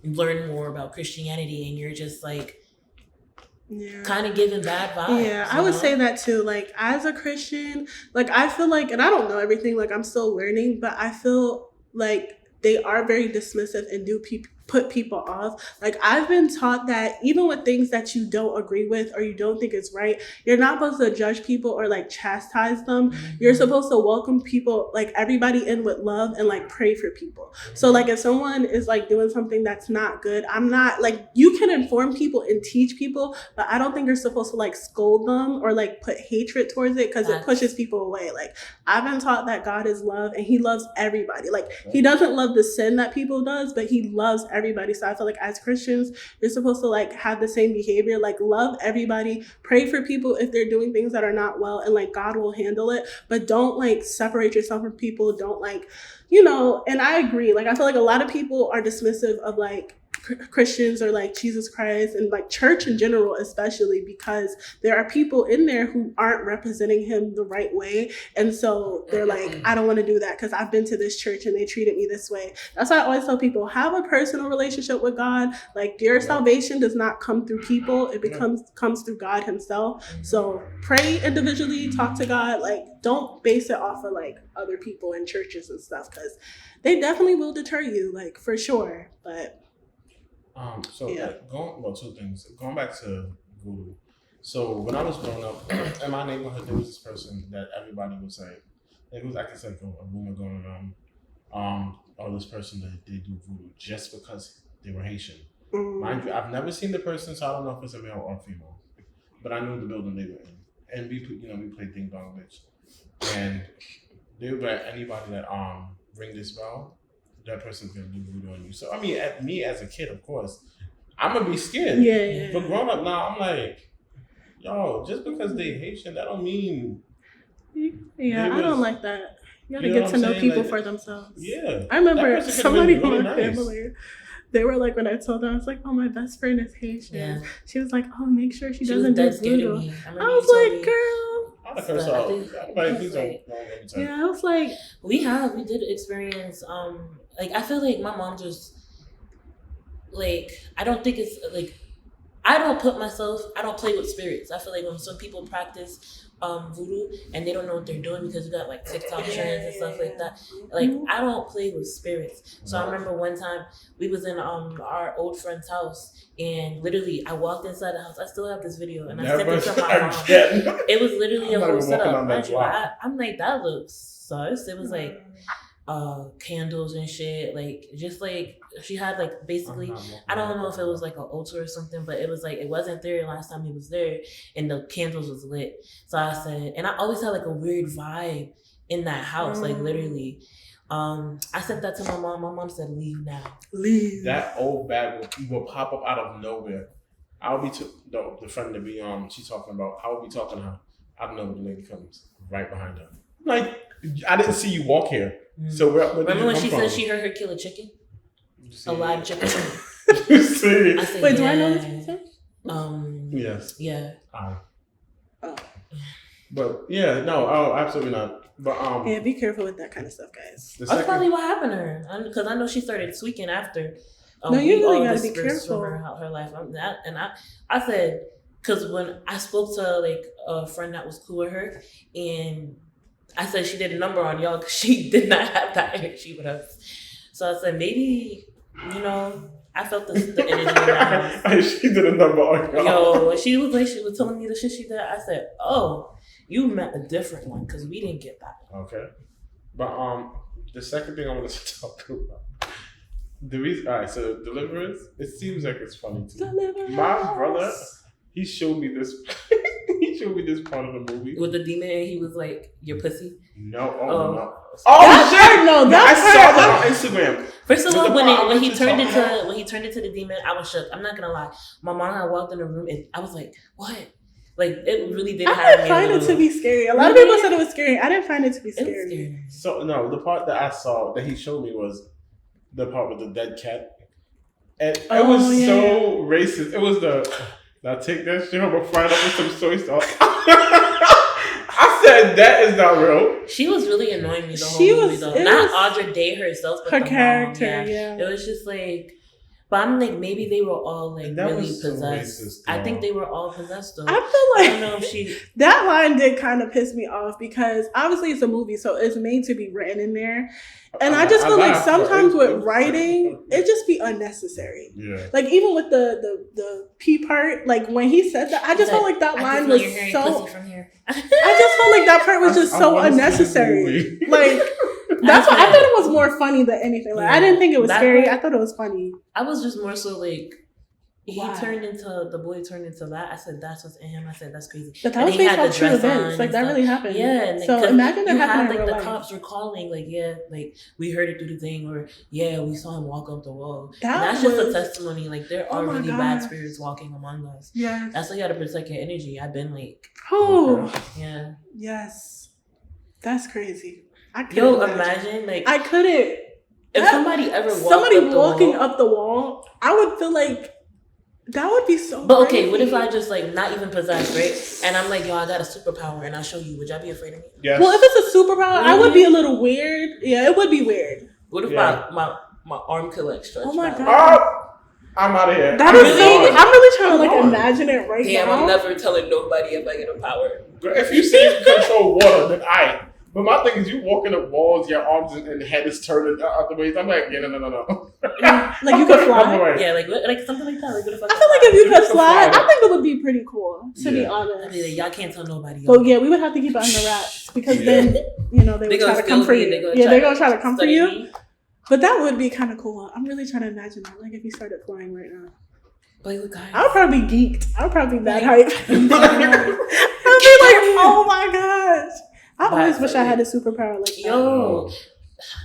learn more about Christianity, and you're just like Yeah. kind of giving bad vibes. Yeah, I would say that too. Like, as a Christian, like, I feel like, and I don't know everything, like, I'm still learning, but I feel like they are very dismissive and do put people off. Like, I've been taught that even with things that you don't agree with or you don't think is right, you're not supposed to judge people or like chastise them. Mm-hmm. You're supposed to welcome people, like everybody in with love, and like pray for people. So like if someone is like doing something that's not good, I'm not like, you can inform people and teach people, but I don't think you're supposed to like scold them or like put hatred towards it, because it pushes people away. Like, I've been taught that God is love and he loves everybody. Like, he doesn't love the sin that people does, but he loves everybody. So I feel like as Christians, you're supposed to like have the same behavior, like love everybody, pray for people if they're doing things that are not well, and like God will handle it. But don't like separate yourself from people. Don't like, and I agree. Like, I feel like a lot of people are dismissive of like Christians or like Jesus Christ and like church in general, especially because there are people in there who aren't representing him the right way. And so they're like, I don't want to do that because I've been to this church and they treated me this way. That's why I always tell people, have a personal relationship with God. Like, your salvation does not come through people. It comes through God himself. So pray individually, talk to God. Like, don't base it off of like other people in churches and stuff, because they definitely will deter you, like, for sure. But two things. Going back to voodoo. So when I was growing up in my neighborhood, there was this person that everybody would say, it was, I guess, like a rumor going around, or this person that they do voodoo just because they were Haitian. Mind you, I've never seen the person, so I don't know if it's a male or female, but I knew the building they were in, and we played Ding Dong Bitch, and they were like, anybody that ring this bell, that person's gonna do voodoo on you. So I mean, at me as a kid, of course, I'm gonna be scared. Yeah. But growing up now, I'm like, yo, just because they Haitian, that don't mean. Yeah, I don't like that. You gotta get to know people like, for themselves. Yeah. I remember somebody in my family, they were like, when I told them, I was like, oh, my best friend is Haitian. Yeah. She was like, oh, make sure she doesn't do voodoo. I was like, girl. I was like, we did experience like, I feel like my mom just like, I don't think it's like, I don't play with spirits. I feel like when some people practice voodoo and they don't know what they're doing because you got like TikTok trends and stuff like that. Like, I don't play with spirits. So I remember one time we was in our old friend's house, and literally I walked inside the house. I still have this video, and I sent it to my mom. It was literally a whole setup. I'm like, that looks sus. It was like candles and shit, like just like she had like basically, I don't know if it was like an altar or something, but it was like, it wasn't there last time he was there, and the candles was lit. So I said, and I always had like a weird vibe in that house, like literally. I sent that to my mom. My mom said, leave now. Leave. That old bag will pop up out of nowhere. I'll be the friend that be she's talking about, I will be talking to her. I don't know when the lady comes right behind her. Like, I didn't see you walk here. So where remember when she said she heard her kill a chicken? A live chicken. You see? I said, wait, do I know this person? Yes. Yeah. But yeah, no, absolutely not. But yeah, be careful with that kind of stuff, guys. That's probably what happened to her, because I know she started tweaking after. No, you really gotta be careful. Her life, I said, because when I spoke to like a friend that was cool with her, and I said she did a number on y'all because she did not have that energy with us. So I said, maybe, I felt the energy in that house. She did a number on y'all. Yo, she was telling me the shit she did. I said, oh, You met a different one because we didn't get that. Okay. But the second thing I wanted to talk about. The reason, all right, so Deliverance, it seems like it's funny to me. My brother, he showed me this. He showed me this part of the movie. With the demon, he was like, "Your pussy." No, Oh. oh shit! No, I saw that on Instagram. First of With all, the when part I when he want you to turned talk into about. when he turned into the demon, I was shook. I'm not gonna lie. My mom had walked in the room and I was like, "What?" Like it really did. I didn't find it to be scary. A lot of people said it was scary. I didn't find it to be It was scary. scary. So no, the part that I saw that he showed me was the part with the dead cat, and it Oh, was yeah. so racist. It was the now take that shit home and fry it up with some soy sauce. I said that is not real. She was really annoying me the whole She movie was- though. it Not was- Audra Day herself, but Her the mom, character, yeah. yeah. It was just like, but I'm like, maybe they were all like That really was so possessed. racist, I though. think they were all possessed though. I I feel don't know like if she. that line did kind of piss me off because obviously it's a movie, so it's made to be written in there. And I just feel like laughed, but sometimes it- with writing, it just be unnecessary. Yeah. Like even with the P part, like when he said that, I just felt like that I line can was feel your hairy so. pussy from here. I just felt like that part was just I so wanna see this unnecessary. movie. Like that's why I thought it was more funny than anything. Like I didn't think it was That scary. part- I thought it was funny. I was just more so like. Why? The boy turned into that. I said, that's what's in him. I said, that's crazy. But that And was he based had on the true dress on events. Like and that stuff. really happened. Yeah. And So 'cause imagine that you happening had in like real the life. cops were calling, like, yeah, like we heard it through the thing, or yeah, we saw him walk up the wall. That And that's just a was- testimony. Like there Oh are my really bad gosh. spirits walking among us. Yes. That's why you gotta protect your energy. I've been like, Oh, yeah. yes. That's crazy. I couldn't Yo, imagine like I couldn't. if that- somebody ever walked Somebody up the walking wall. up the wall, I would feel like that would be so. But okay, what if crazy. I just like not even possessed, right? And I'm like, yo, I got a superpower, and I'll show you. Would y'all be afraid of me? Yes. Well, if it's a superpower, I would be a little weird. Yeah, it would be weird. What if Yeah. my arm could like stretch? Oh my back? God. Oh, I'm out of here. That I'm is Really? so. gone. I'm really trying to like Come on. imagine it right Damn, now. I'm never telling nobody if I get a power. If you say you control water, then I. But my thing is, you walking up walls, your arms and head is turning out the ways. I'm like, yeah, no. Like you could I'm fly. away. Yeah, like something like that. Like what if I feel like if you could fly, I think it would be pretty cool. To be Yeah. I honest. mean, like, y'all can't tell nobody. But yeah, we would have to keep it under wraps because Yeah. then you know they They would try gonna to come steal for me, you. they gonna Yeah, try they're to gonna try to come for study you. me. But that would be kind of cool. I'm really trying to imagine that. Like if you started flying right now, But look, guys, I would probably be geeked. I would probably be that Like- hype. I'd be like, oh my gosh! I always wish I had a superpower like that. yo,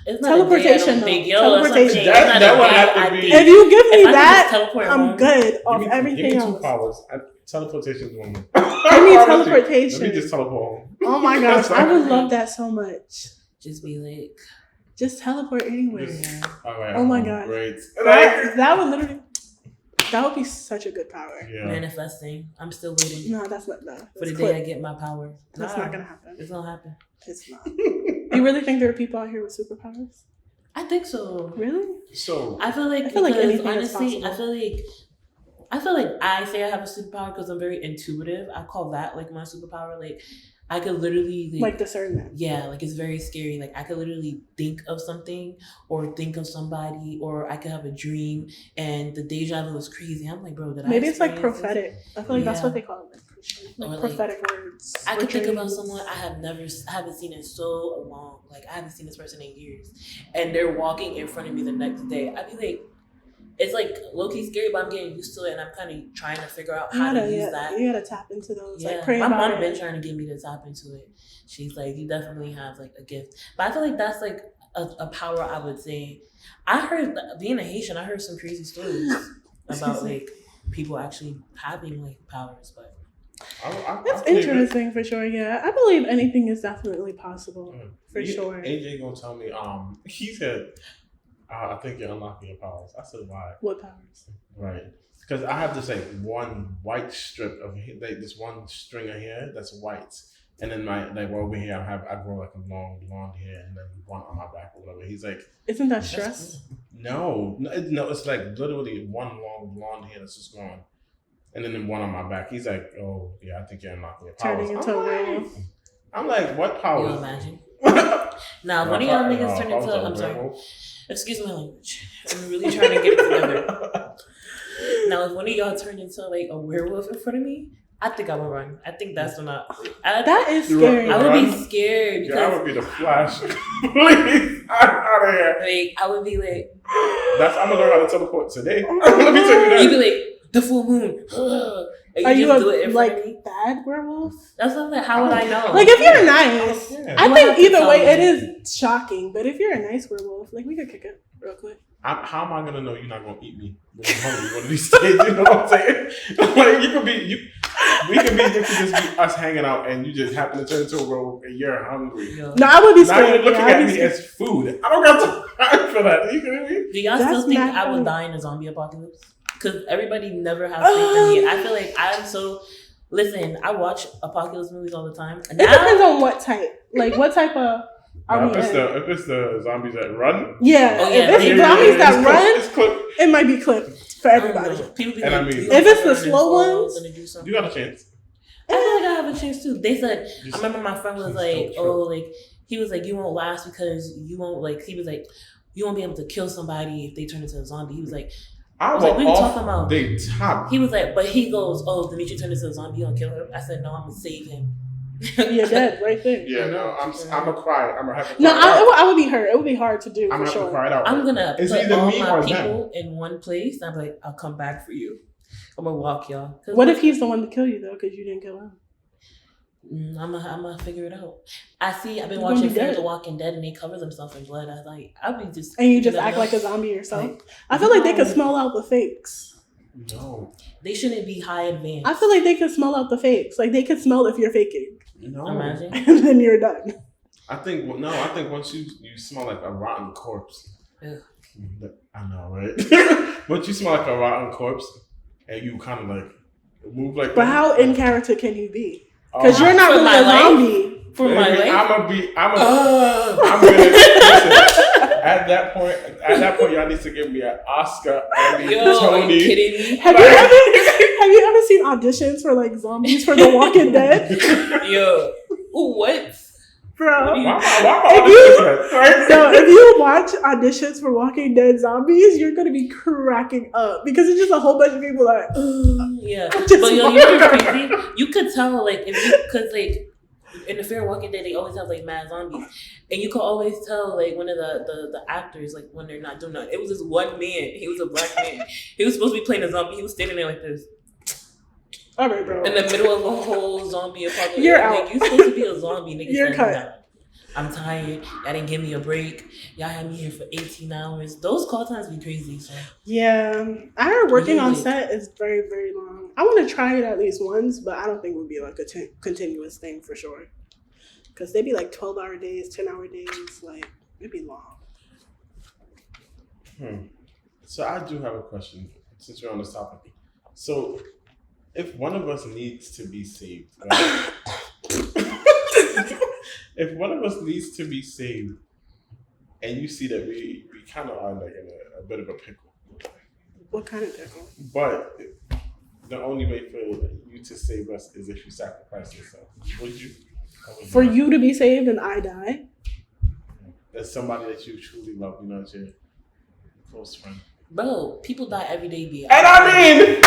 it's not Teleportation, A day I don't think, though. yo, Teleportation. It's not That a would day have to I be- think. If you give me If I could just that, teleport I'm home, good off Give me everything two else. powers. Teleportation is one. Give me Let me teleportation. just teleport home. Oh my gosh, I would love that so much. Just be like, Just teleport anywhere. yeah. All right. Oh my God. Great. That would literally. That would be such a good power. Yeah. Manifesting. I'm still waiting No, that's not that. for the day I get my power. That's Nah, not gonna happen. It's gonna happen. It's not. You really think there are people out here with superpowers? I think so. Really? So I feel like like because anything is honestly, possible. I feel like I say I have a superpower because I'm very intuitive. I call that like my superpower. Like I could literally Like discernment. yeah, like it's very scary. Like I could literally think of something or think of somebody, or I could have a dream and the deja vu is crazy. I'm like, bro, did Maybe I it's like experience this? prophetic. I feel like that's Yeah. what they call it. Like Or, like, prophetic words. I or could think about dreams. someone I haven't seen in so long. Like I haven't seen this person in years, and they're walking in front of me the next day. I'd be like, it's like low key scary, but I'm getting used to it, and I'm kind of trying to figure out how to use that. You gotta tap into those. Yeah, Like pray my about mom been it. trying to get me to tap into it. She's like, you definitely have like a gift, but I feel like that's like a power. I would say, I heard being a Haitian, I heard some crazy stories about like people actually having like powers, but. That's interesting for sure. Yeah, I believe anything is definitely possible for sure. AJ gonna tell me. He said, "I think you're unlocking your powers." I said, "Why?" What powers? Right. Because I have this like one white strip of like this one string of hair that's white, and then my like over here I grow like a long blonde hair, and then one on my back or whatever. He's like, Isn't that That's stress? no, it's like literally one long blonde hair that's just gone, and then one on my back. He's like, oh yeah, I think you're unlocking your powers. Turning into a werewolf. I'm like, what You powers? imagine? Now, one of y'all niggas turned into. I'm sorry. Excuse my language. I'm really trying to get it together. Now, if one of y'all turned into like a werewolf in front of me, I think I would run. I think that's when That is You scary. I would be Run? scared Yeah, I because would be the Flash. Please, I'm out of here. like I would be like I'm gonna learn how to teleport today. Let me tell you that. you'd be like the full moon. And Are you just do it in a front of me. like bad werewolf? That's what I'm like. How would I know? Like if you're nice, Yeah. I You think have to either tell way me. it is shocking. But if you're a nice werewolf, like we could kick it real quick. How am I gonna know you're not gonna eat me when I'm hungry one of these days? You know what I'm saying? Like we could just be us hanging out, and you just happen to turn into a werewolf, and you're hungry. Yo. No, I would be Now scared. you're looking Yeah, I'd at be me scared. as food. I don't got time for that. You kidding me? Do y'all That's still think mad I funny. would die in a zombie apocalypse? Because everybody never has faith in me. I feel like I'm so. Listen, I watch apocalypse movies all the time. It depends on what type. Like what type of are Now, we in? if it's the zombies that run, Yeah, Oh, yeah, if it's yeah, zombies yeah, that run, it's clipped. it might be clipped for everybody. People be And I like, mean- "You If it's the gonna slow fall, ones- gonna do something." You got a chance. I feel like I have a chance too. They said I Just- remember my friend was just like, don't trip. "Oh, like he was like, you won't last because you won't like." He was like, "You won't be able to kill somebody if they turn into a zombie." He was like, I was like, will what you talking about? off the top. he was like, but he goes, "Oh, Dimitri turned into a zombie. You gonna kill him?" I said, "No, I'm gonna save him." You're dead right there. Yeah, no, I'm gonna cry. I'm gonna have to cry No, it out. I would be hurt. It would be hard to do I'm for gonna have to sure. cry it out. I'm gonna It's put either all me my or people in one place. And I'm like, I'll come back for you. I'm gonna walk y'all. What if he's the one to kill you though, because you didn't kill him? I'm gonna figure it out. I've been You're gonna watching be Fear dead. the Walking Dead and they cover themselves in blood. I was like, I'll be just And you just never act know. like a zombie yourself. Like, I feel like they could no. smell out the fakes. No, They shouldn't be high advanced. I feel like they could smell out the fakes. Like they could smell if you're faking, no. Imagine. and then you're done. I think once you smell like a rotten corpse. Ugh. I know, right? Once you smell like a rotten corpse, and you kind of like move like. But that, how in character can you be? Because Oh, you're not For really my a life? zombie. For my baby, life. I'm gonna listen. At that point, y'all need to give me an Oscar, Emmy, Yo, are you Tony. kidding me? Have you ever seen auditions for like zombies for The Walking Dead, Yo, what? bro? Why am I If auditioning you- for that? Right? So if you watch auditions for Walking Dead zombies, you're gonna be cracking up because it's just a whole bunch of people like. Yeah, I'm just but yo, walking you're around. crazy. You could tell like if you, cause like in the Fear Walking Dead, they always have like mad zombies, and you could always tell like one of the actors like when they're not doing nothing. It was this one man. He was a black man. He was supposed to be playing a zombie. He was standing there like this All right, bro. in the middle of a whole zombie apocalypse. You're Like, out. you supposed to be a zombie, nigga. You're standing cut. down. I'm tired. Y'all didn't give me a break. Y'all had me here for 18 hours. Those call times be crazy. So Yeah, I heard working on Really? set is very, very long. I want to try it at least once, but I don't think it would be like a continuous thing for sure. Because they'd be like 12-hour days, 10-hour days. Like, it'd be long. So I do have a question since we're on this topic. So if one of us needs to be saved, right? If one of us needs to be saved, and you see that we kind of are like in a bit of a pickle, What kind of pickle? but the only way for you to save us is if you sacrifice yourself. Would you? Or would For not? you to be saved and I die? As somebody that you truly love, you know, it's your close friend. bro, people die every day. Be And I mean,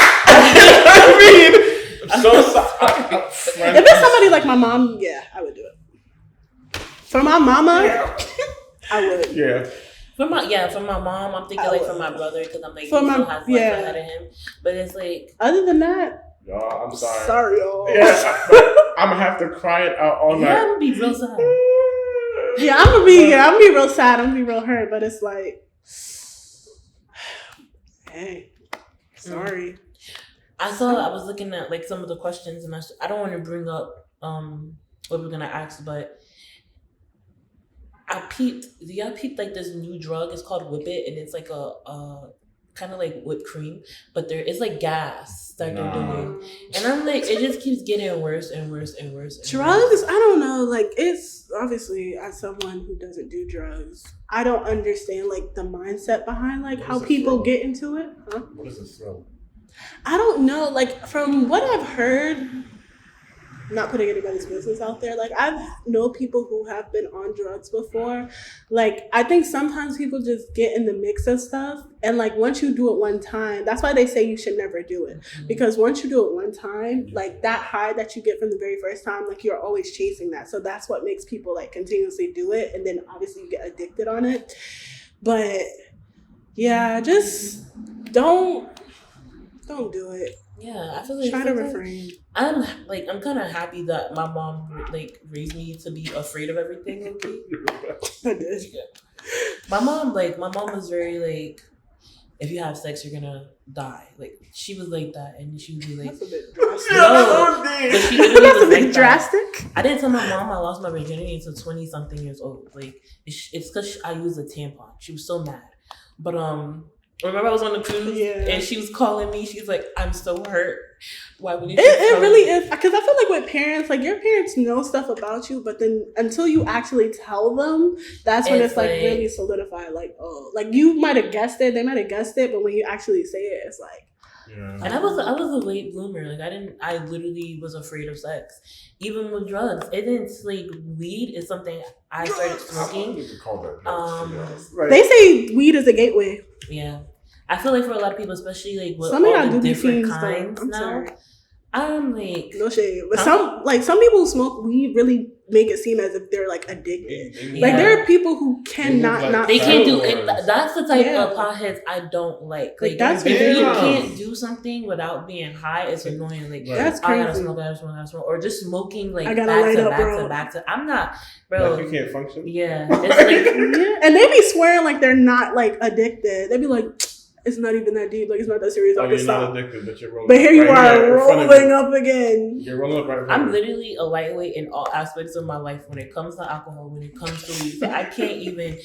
friend, If it's somebody like my mom, yeah, I would do it. For my mama, yeah, I would. yeah. for my mom, I'm thinking I like would. for my brother because I'm like For he my- still has life yeah. ahead of him. But it's like Other than that, Y'all, I'm sorry. sorry, y'all. Yeah, I'm gonna have to cry it out all yeah, night. I'm gonna be real sad. Yeah, I'm gonna be real sad. I'm gonna be real hurt, but it's like, hey, sorry. I was looking at like some of the questions and I don't want to bring up what we're gonna ask, but y'all peeped like this new drug. It's called Whip It, and it's like a kind of like whipped cream, but it's like gas that they're doing, and I'm like, it just keeps getting worse and worse and worse. And Drugs? worse. I don't know. Like, it's obviously as someone who doesn't do drugs, I don't understand like the mindset behind like What how is a people throw? get into it. Huh? What is a throw? I don't know. Like from what I've heard, not putting anybody's business out there. Like, I've know people who have been on drugs before. Like, I think sometimes people just get in the mix of stuff. And, like, once you do it one time, that's why they say you should never do it. Because once you do it one time, like, that high that you get from the very first time, like, you're always chasing that. So that's what makes people, like, continuously do it. And then, obviously, you get addicted on it. But, yeah, just don't do it. Yeah, I feel like Try to refrain. I'm kind of happy that my mom like raised me to be afraid of everything. Okay, I did. my mom was very like, if you have sex, you're gonna die. Like she was like that, and she would be like, That's a bit drastic. no, but she literally That's was a bit like drastic. that. I didn't tell my mom I lost my virginity until 20-something years old. Like it's because I used a tampon. She was so mad, but remember I was on the cruise and she was calling me. She's like, I'm so hurt. Why would you? It really is. Because I feel like with parents, like your parents know stuff about you, but then until you actually tell them, that's when it's like really solidified. Like, oh, like you might have guessed it. They might have guessed it. But when you actually say it, it's like. Yeah. And I was a late bloomer. Like I literally was afraid of sex. Even with drugs. It didn't like weed is something I started smoking. You could call that drugs, Right. They say weed is a gateway. Yeah. I feel like for a lot of people, especially like with Some of all y'all the do be different fiends, kinds though. I'm now, sorry. I'm like No shade. But some people who smoke weed really make it seem as if they're like addicted. Yeah. Like there are people who cannot like not they can't do Fireworks. it. That's the type Yeah. of potheads I don't like. Like, Like that's if you Yeah. can't do something without being high, it's annoying. Like That's I gotta crazy. smoke, or just smoking like I gotta back light to up, back bro. to back to. I'm not, bro. Like you can't function. Yeah, it's like Yeah. And they be swearing like they're not like addicted. They be like, it's not even that deep. Like it's not that serious. Oh, I'll you're just not stop. addicted, but you're rolling. But here you right are here in front of rolling you. up again. You're rolling up right in front I'm of you. literally a lightweight in all aspects of my life when it comes to alcohol, when it comes to weed. So I can't even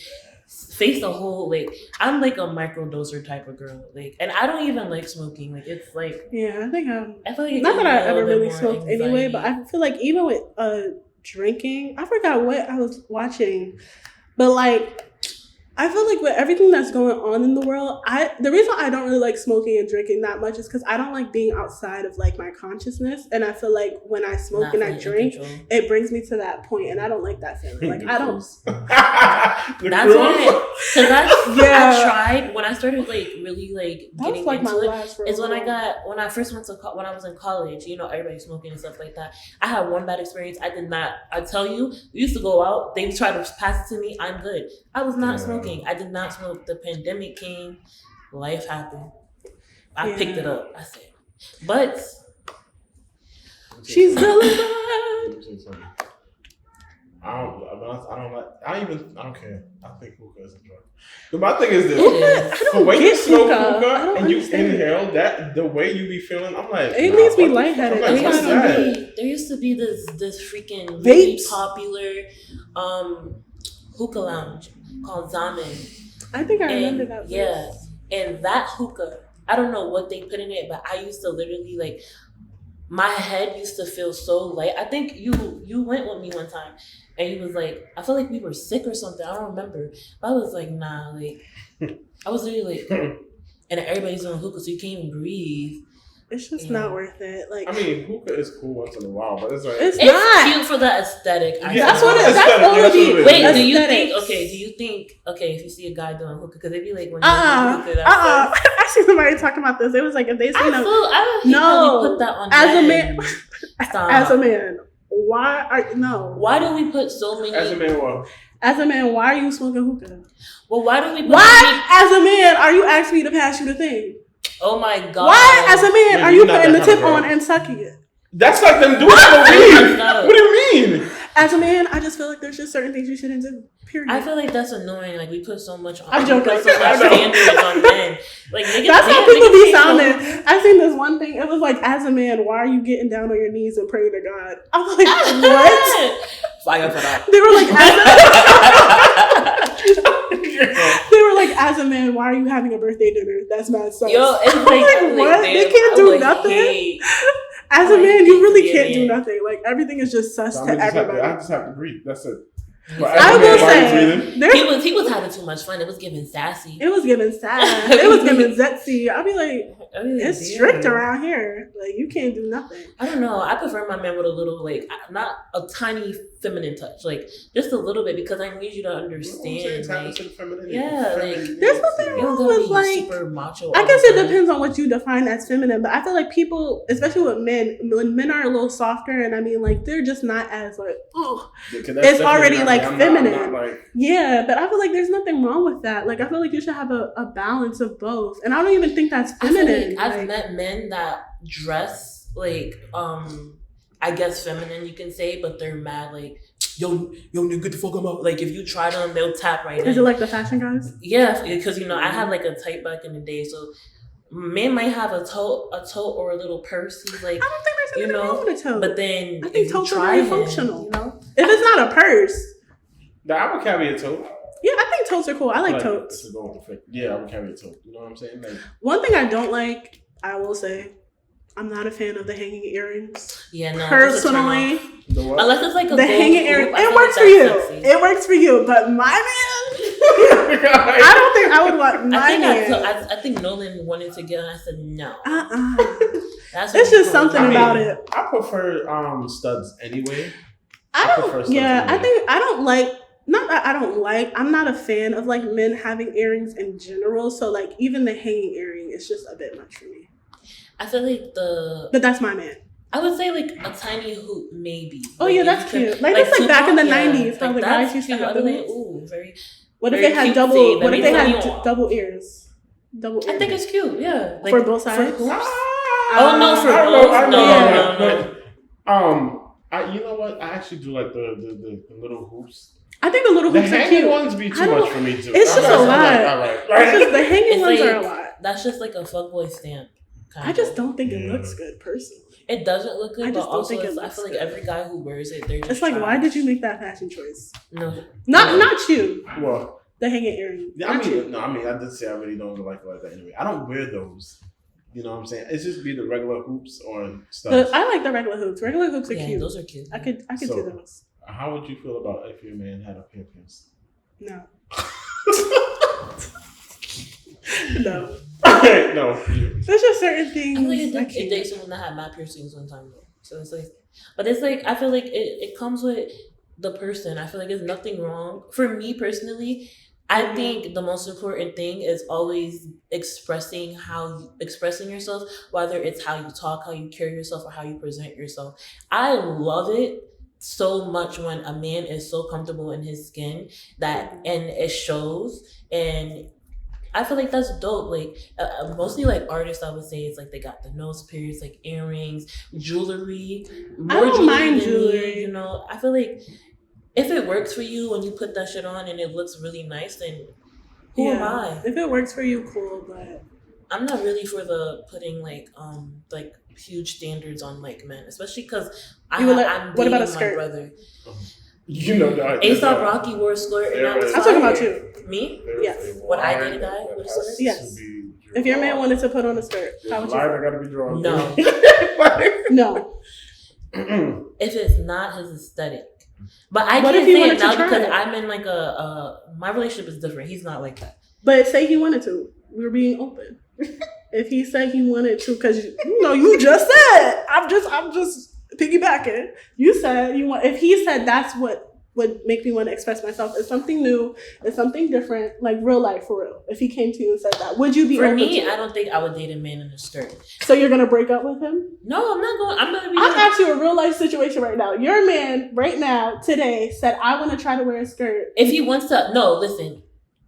face the whole like I'm like a microdoser type of girl. Like, and I don't even like smoking. Like it's like Yeah, I think I feel like it not gives that I me a ever little bit really more smoked anyway, but anxiety. I feel like even with drinking, I forgot what I was watching, but like I feel like with everything that's going on in the world, the reason I don't really like smoking and drinking that much is because I don't like being outside of like my consciousness, and I feel like when I smoke Not and I being in drink, control. it brings me to that point, and I don't like that feeling. Like I don't. That's why, because I Yeah. tried when I started like really like That was getting like my into it. last. Is when I first went to when I was in college. You know, everybody smoking and stuff like that. I had one bad experience. I did not. I tell you, we used to go out. They would try to pass it to me. I'm good. I was not Yeah. smoking. I did not smoke. The pandemic came. Life happened. I picked it up. I said, but She's still alive. I don't care. I think hookah is a drug. But my thing is this: it is. the way you get smoke hookah. I hookah don't and you understand. inhale that, the way you be feeling, I'm like, It leaves me what the fuck? lightheaded. I'm There like, That's what's why I don't that? there used to be this freaking really Vapes. popular hookah lounge called Zaman. I think I remember And that. yeah, and that hookah, I don't know what they put in it, but I used to literally like my head used to feel so light. I think you went with me one time and you was like, I felt like we were sick or something. I don't remember. But I was like, nah, like I was literally like and everybody's doing hookah so you can't even breathe. It's just Yeah. not worth it. Like I mean, hookah is cool once in a while, but it's like It's It's not. cute for the aesthetic. I Yeah, That's feel. what it. That's Aesthetic, all it that's is. what it is. Wait, do you Aesthetics. think if you see a guy doing hookah, because they be like when you do hookah, that's I see somebody talking about this. It was like if they I see them don't No. we put that on as a men. man, Stop. as a man, why do we put so many? as a man, what? As a man, why are you smoking hookah? Well, why do we put? Why, as a man, are you asking me to pass you the thing? Oh my god! Why, as a man, Man, are you're you not putting the that kind tip of girl. on and sucking it? That's like them doing it for weed. No. What do you mean? As a man, I just feel like there's just certain things you shouldn't do. Period. I feel like that's annoying. Like we put so much on. I'm joking. We put so much I know. standards on men. Like niggas, That's how niggas- people be niggas can't sounding. I seen this one thing. It was like, as a man, why are you getting down on your knees and praying to God? I'm like, go- what? Fire for that. They were like, they were like, as a man, why are you having a birthday dinner? That's mad sus. Yo, it's I'm like, like, what? They can't do nothing. Hey, As a I man, you hate really to be a can't do man. nothing. Like everything is just sus So to I everybody. just have to breathe. That's it. I But as I a will man, why are you say, breathing? there, he was having too much fun. It was giving sassy. it was giving sad. It was giving zetsy. I'll be like, It's strict around here. Like, you can't do nothing. I don't know. I prefer my man with a little, like, not a tiny feminine touch, like just a little bit, because I need you to understand. Like, yeah, like there's nothing wrong with like super macho. I guess it depends on what you define as feminine, but I feel like people, especially with men, when men are a little softer, and I mean like they're just not as like, oh, it's already like feminine. Yeah, but I feel like there's nothing wrong with that. Like I feel like you should have a balance of both, and I don't even think that's feminine. I've met men that dress like I guess feminine, you can say, but they're mad like, yo, get the fuck out. Like if you try them, they'll tap right in. Is it like the fashion guys? Yeah, because I had like a type back in the day, so men might have a tote or a little purse. He's like, I don't think there's anything wrong with a tote. But then I think totes are very functional. If it's not a purse, I would carry a tote. Yeah, I think totes are cool. I like totes. Yeah, I would carry a tote. You know what I'm saying? Like, one thing I don't like, I will say, I'm not a fan of the hanging earrings. Yeah, no. Personally, unless it's like the hanging earrings, it works for you. Sexy. It works for you, but my man, I don't think I would want my man. I think Nolan wanted to get, and I said no. It's just something about it. I prefer studs anyway. I I'm not a fan of like men having earrings in general. So like even the hanging earring is just a bit much for me. I feel like but that's my man. I would say like a tiny hoop, maybe. Oh yeah, that's cute. Like that's like back in the 90s, how the guys used to have the hoops. Ooh, very. What if they had double? What if they had double ears? Double ears. I think it's cute. Yeah, like, for both sides. Oh no, for both. No. You know what? I actually do like the little hoops. I think the little hoops are cute. The hanging ones be too much for me too. It's just a lot. It's just the hanging ones are a lot. That's just like a fuckboy stamp. I just don't think it looks good, personally. It doesn't look good, but also I feel like every guy who wears it, they're just. It's like, why did you make that fashion choice? No, not you. What? The hanging earring. Yeah, I did say I really don't like it like that anyway. I don't wear those. You know what I'm saying? It's just be the regular hoops or stuff. I like the regular hoops. Regular hoops are cute. Those are cute. I could do those. How would you feel about if your man had a pair piercing? No. No. No. There's just certain things. I feel like it dates someone that had mad piercings one time though. So it's like, but it's like I feel like it comes with the person. I feel like there's nothing wrong. For me personally, I think the most important thing is always expressing yourself, whether it's how you talk, how you carry yourself, or how you present yourself. I love it so much when a man is so comfortable in his skin and it shows, and I feel like that's dope. Like mostly like artists, I would say it's like they got the nose pierced, like earrings, jewelry. I don't mind jewelry. I feel like if it works for you when you put that shit on and it looks really nice, then who am I? If it works for you, cool. But I'm not really for the putting like huge standards on like men, especially because I'm what about a skirt? My brother. You know that. A$AP Rocky wore a skirt. And I'm talking about you. Me? Yes. Would I date a guy with a skirt? Yes. If your man wanted to put on a skirt, how would you? I gotta be drawn. No. No. If it's not his aesthetic. But I can't say it now because I'm in like my relationship is different. He's not like that. But say he wanted to. We're being open. If he said he wanted to, because you just said, I'm just piggybacking. You said you want. If he said that's what would make me want to express myself, it's something new, it's something different, like real life for real. If he came to you and said that, would you be open to it? For me, I don't think I would date a man in a skirt. So you're gonna break up with him? No, I'm not going. I'm gonna be. I'm asking you a real life situation right now. Your man right now today said, "I want to try to wear a skirt." If he wants to, no, listen.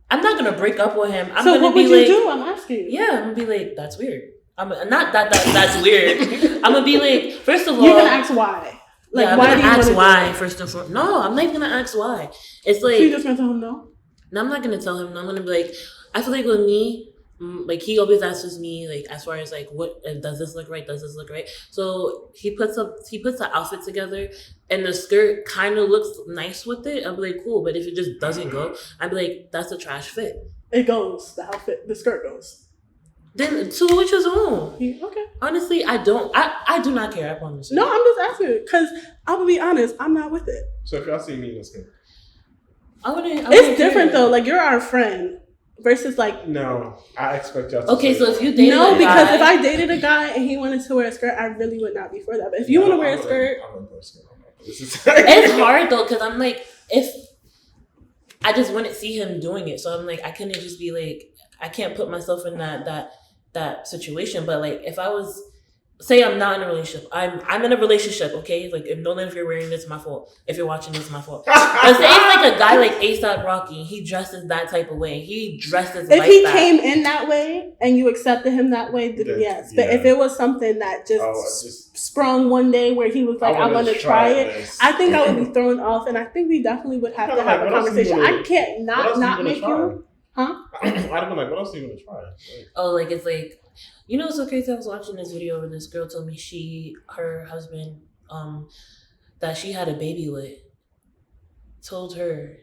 I'm not gonna break up with him. So what would you do? I'm asking you. Yeah, I'm gonna be like, that's weird. I'm not that's weird. I'm gonna be like, first of all, you're gonna ask why. Like, yeah, why I'm do you ask why do first and foremost. No, I'm not even gonna ask why. It's like, so you're just gonna tell him no? No, I'm not gonna tell him. No, I'm gonna be like, I feel like with me, like he always asks me like as far as like what does this look right? Does this look right? So he puts the outfit together, and the skirt kind of looks nice with it. I'll be like, cool. But if it just doesn't go, I'd be like, that's a trash fit. It goes. The outfit, the skirt goes. Then to which is own. Okay. Honestly, I do not care. I promise you. No, I'm just asking because I will be honest. I'm not with it. So if y'all see me in a skirt, I wouldn't it's different though. Like you're our friend, versus like. No, I expect y'all to Okay, say so that. if you dated No, a because guy, if I dated a guy and he wanted to wear a skirt, I really would not be for that. But if you want to wear a skirt, I'm gonna wear a skirt. it's hard though, because I'm like, if I just wouldn't see him doing it, so I'm like, I couldn't just be like, I can't put myself in that situation. But like, if I was, say, I'm not in a relationship, I'm in a relationship, okay? Like, if Nolan, if you're wearing this, it's my fault. If you're watching this, it's my fault. But say it's like a guy like A$AP Rocky, he dresses that type of way. He dresses if like he that. came in that way and you accepted him that way, then yes. But if it was something that just sprung one day where he was like, I want to try it, I think I would be thrown off, and I think we definitely would have to have a conversation. I can't not make you. Huh? I don't know, like, what else are you gonna try? Like, Oh, like, it's like, you know, it's so crazy. I was watching this video where this girl told me her husband, that she had a baby with, told her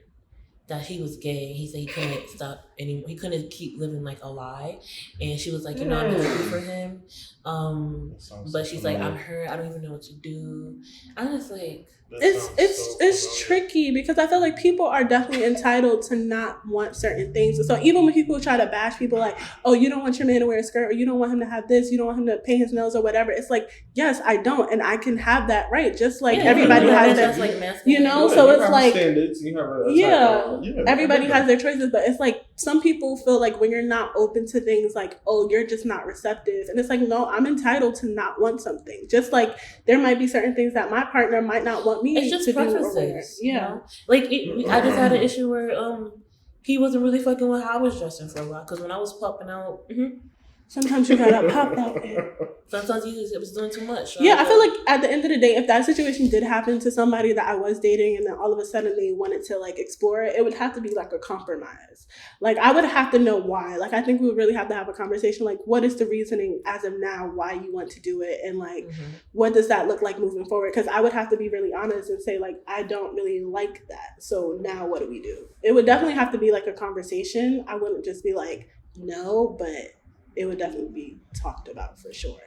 that he was gay. He said he couldn't stop anymore. He couldn't keep living like a lie. And she was like, you know, I'm happy for him. But she's like, I'm hurt. I don't even know what to do. I'm just like, it's tricky because I feel like people are definitely entitled to not want certain things. And so even when people try to bash people like, oh, you don't want your man to wear a skirt, or you don't want him to have this, you don't want him to paint his nails or whatever, it's like, yes, I don't, and I can have that right, just like everybody has that, like, you know. So it's like standards. You have everybody has their choices, but it's like some people feel like when you're not open to things, like, oh, you're just not receptive, and it's like, no, I'm entitled to not want something, just like there might be certain things that my partner might not want me it's just to preferences, do. You know? Like, I just had an issue where he wasn't really fucking with how I was dressing for a while, because when I was popping out, sometimes you gotta pop out there. Sometimes it was doing too much. Yeah, I feel like at the end of the day, if that situation did happen to somebody that I was dating and then all of a sudden they wanted to like explore it, it would have to be like a compromise. Like I would have to know why. Like I think we would really have to have a conversation. Like what is the reasoning as of now why you want to do it, and like what does that look like moving forward? Because I would have to be really honest and say like I don't really like that. So now what do we do? It would definitely have to be like a conversation. I wouldn't just be like no, but it would definitely be talked about for sure.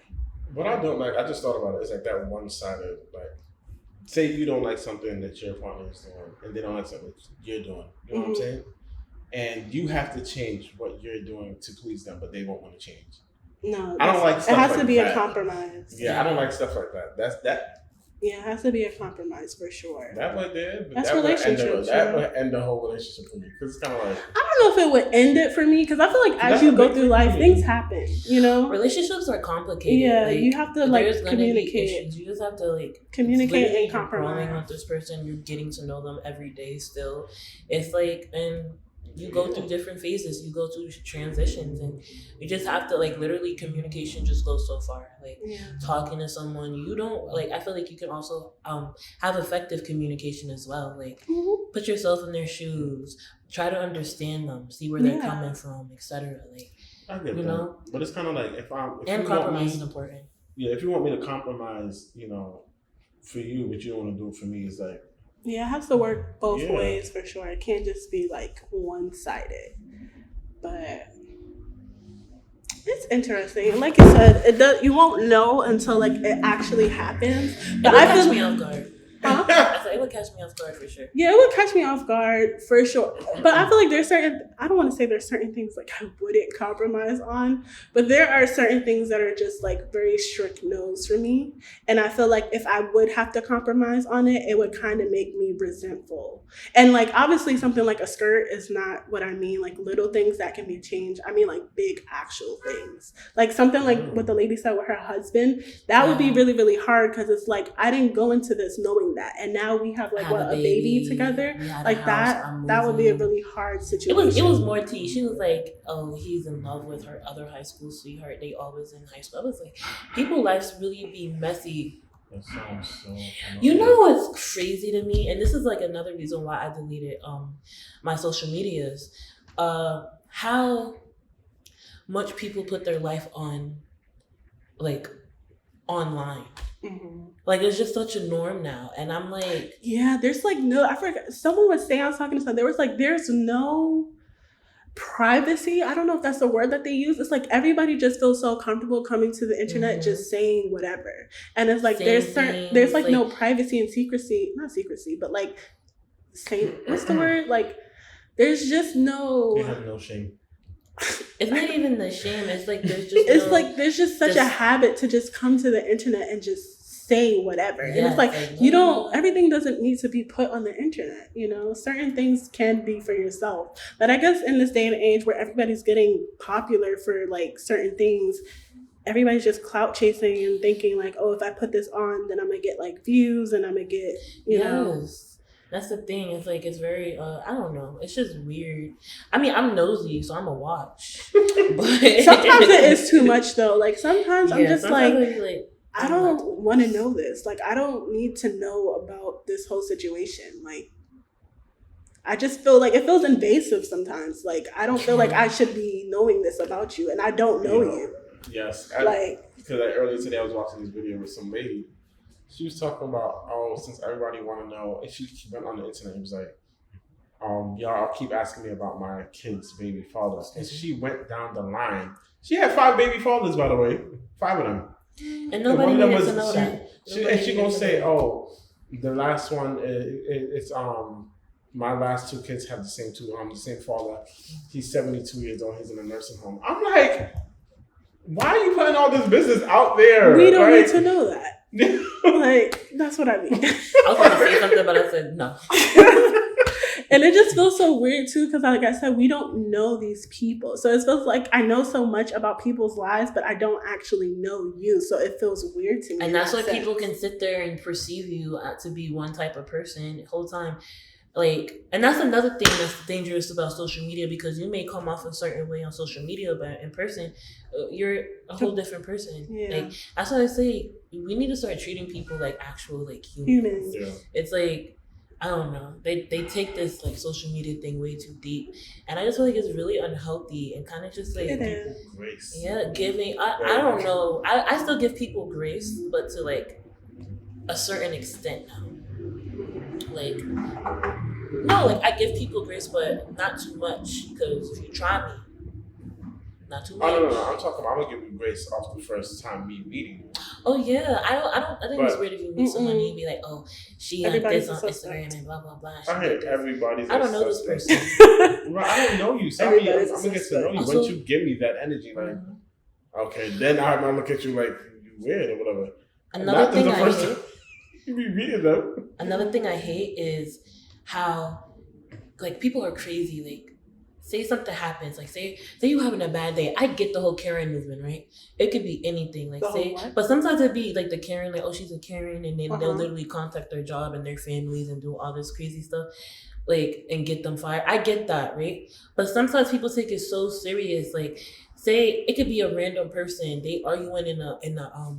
What I don't like, I just thought about it, it's like that one-sided, like, say you don't like something that your partner is doing, and they don't like something that you're doing. You know what I'm saying? And you have to change what you're doing to please them, but they won't want to change. No, I don't like stuff it has like to be that. A compromise. Yeah, I don't like stuff like that. Yeah, it has to be a compromise for sure. That right there. That's that relationships. That would end the whole relationship for me, because it's kind of like, I don't know if it would end it for me, because I feel like as you go through life, things happen. You know, relationships are complicated. Yeah, like, you have to like there's gonna communicate. be issues. You just have to like communicate and you're compromise. growing with this person, you're getting to know them every day. Still, it's like, and you go through different phases. You go through transitions, and you just have to like literally communication just goes so far. Like talking to someone, you don't like. I feel like you can also have effective communication as well. Like put yourself in their shoes, try to understand them, see where they're coming from, etc. Like I get you that. know, But it's kind of like if compromise is important. Yeah, if you want me to compromise, you know, for you, but you don't want to do it for me, it's like. Yeah, it has to work both ways for sure. It can't just be like one-sided. But it's interesting. And like you said, you won't know until like it actually happens. But I catch me off guard. I said it would catch me off guard for sure. Yeah, it would catch me off guard for sure. But I feel like I don't want to say there's certain things like I wouldn't compromise on, but there are certain things that are just like very strict no's for me. And I feel like if I would have to compromise on it, it would kind of make me resentful. And like obviously something like a skirt is not what I mean, like little things that can be changed. I mean like big actual things. Like something like what the lady said with her husband, that would be really, really hard, because it's like I didn't go into this knowing that, and now we have like a baby together, like that would be a really hard situation. It was more tea. She was like, oh, he's in love with her other high school sweetheart, they always in high school. I was like, people's lives really be messy. That sounds so you know what's crazy to me, and this is like another reason why I deleted my social medias, how much people put their life on like online. Like it's just such a norm now, and I'm like, yeah, there's like I forgot, someone was saying, I was talking to someone, there was like there's no privacy. I don't know if that's the word that they use. It's like everybody just feels so comfortable coming to the internet just saying whatever, and it's like there's like no privacy and not secrecy, but like saying what's the word, like there's just no, they have no shame. It's not even the shame. It's like there's just such a habit to just come to the internet and just say whatever. And it's like everything doesn't need to be put on the internet, certain things can be for yourself. But I guess in this day and age where everybody's getting popular for like certain things, everybody's just clout chasing and thinking like, oh, if I put this on, then I'm gonna get like views and I'm gonna get know. That's the thing. It's like, it's very, I don't know. It's just weird. I mean, I'm nosy, so I'm going to watch. But sometimes it is too much, though. Like, sometimes I'm just like, I don't want to know this. Like, I don't need to know about this whole situation. Like, I just feel like it feels invasive sometimes. Like, I don't feel like I should be knowing this about you, and I don't know you. Yes. Because earlier today I was watching this video with some lady. She was talking about, since everybody want to know, and she went on the internet and was like, y'all keep asking me about my kids' baby fathers. And she went down the line. She had 5 baby fathers, by the way. 5 of them. And nobody needed to know that. She gonna say, the last one, it's my last 2 kids have the same father. He's 72 years old. He's in a nursing home. I'm like, why are you putting all this business out there? We don't need to know that. Like, that's what I mean. I was going to say something, but I said no. And it just feels so weird too, because like I said, we don't know these people. So it feels like I know so much about people's lives, but I don't actually know you. So it feels weird to me. And that's why people can sit there and perceive you to be one type of person the whole time. Like, and that's another thing that's dangerous about social media, because you may come off a certain way on social media, but in person, you're a whole different person. Yeah. Like, that's why I say we need to start treating people like actual like humans. Yeah. It's like, I don't know. They take this like social media thing way too deep, and I just feel like it's really unhealthy and kind of just like grace. Yeah, giving. I don't know. I still give people grace, but to like a certain extent now. Like, no, like I give people grace, but not too much, because if you try me, not too much. Oh, no. I'm gonna give you grace off the first time me meeting you. Oh yeah, I think it's weird if you meet somebody and be like, oh, she had this on Instagram and blah blah blah. I heard everybody's. I don't know this person. Right, I don't know you. So I'm gonna get to know you. Once you give me that energy, like, okay, then I might look at you like you weird or whatever. Another thing I hate. You be reading them. Another thing I hate is how, like, people are crazy. Like, say something happens. Like, say you having a bad day. I get the whole Karen movement, right? It could be anything. Like, but sometimes it'd be like the Karen, like, oh, she's a Karen, and then they'll literally contact their job and their families and do all this crazy stuff, like, and get them fired. I get that, right? But sometimes people take it so serious. Like, say it could be a random person. They arguing in a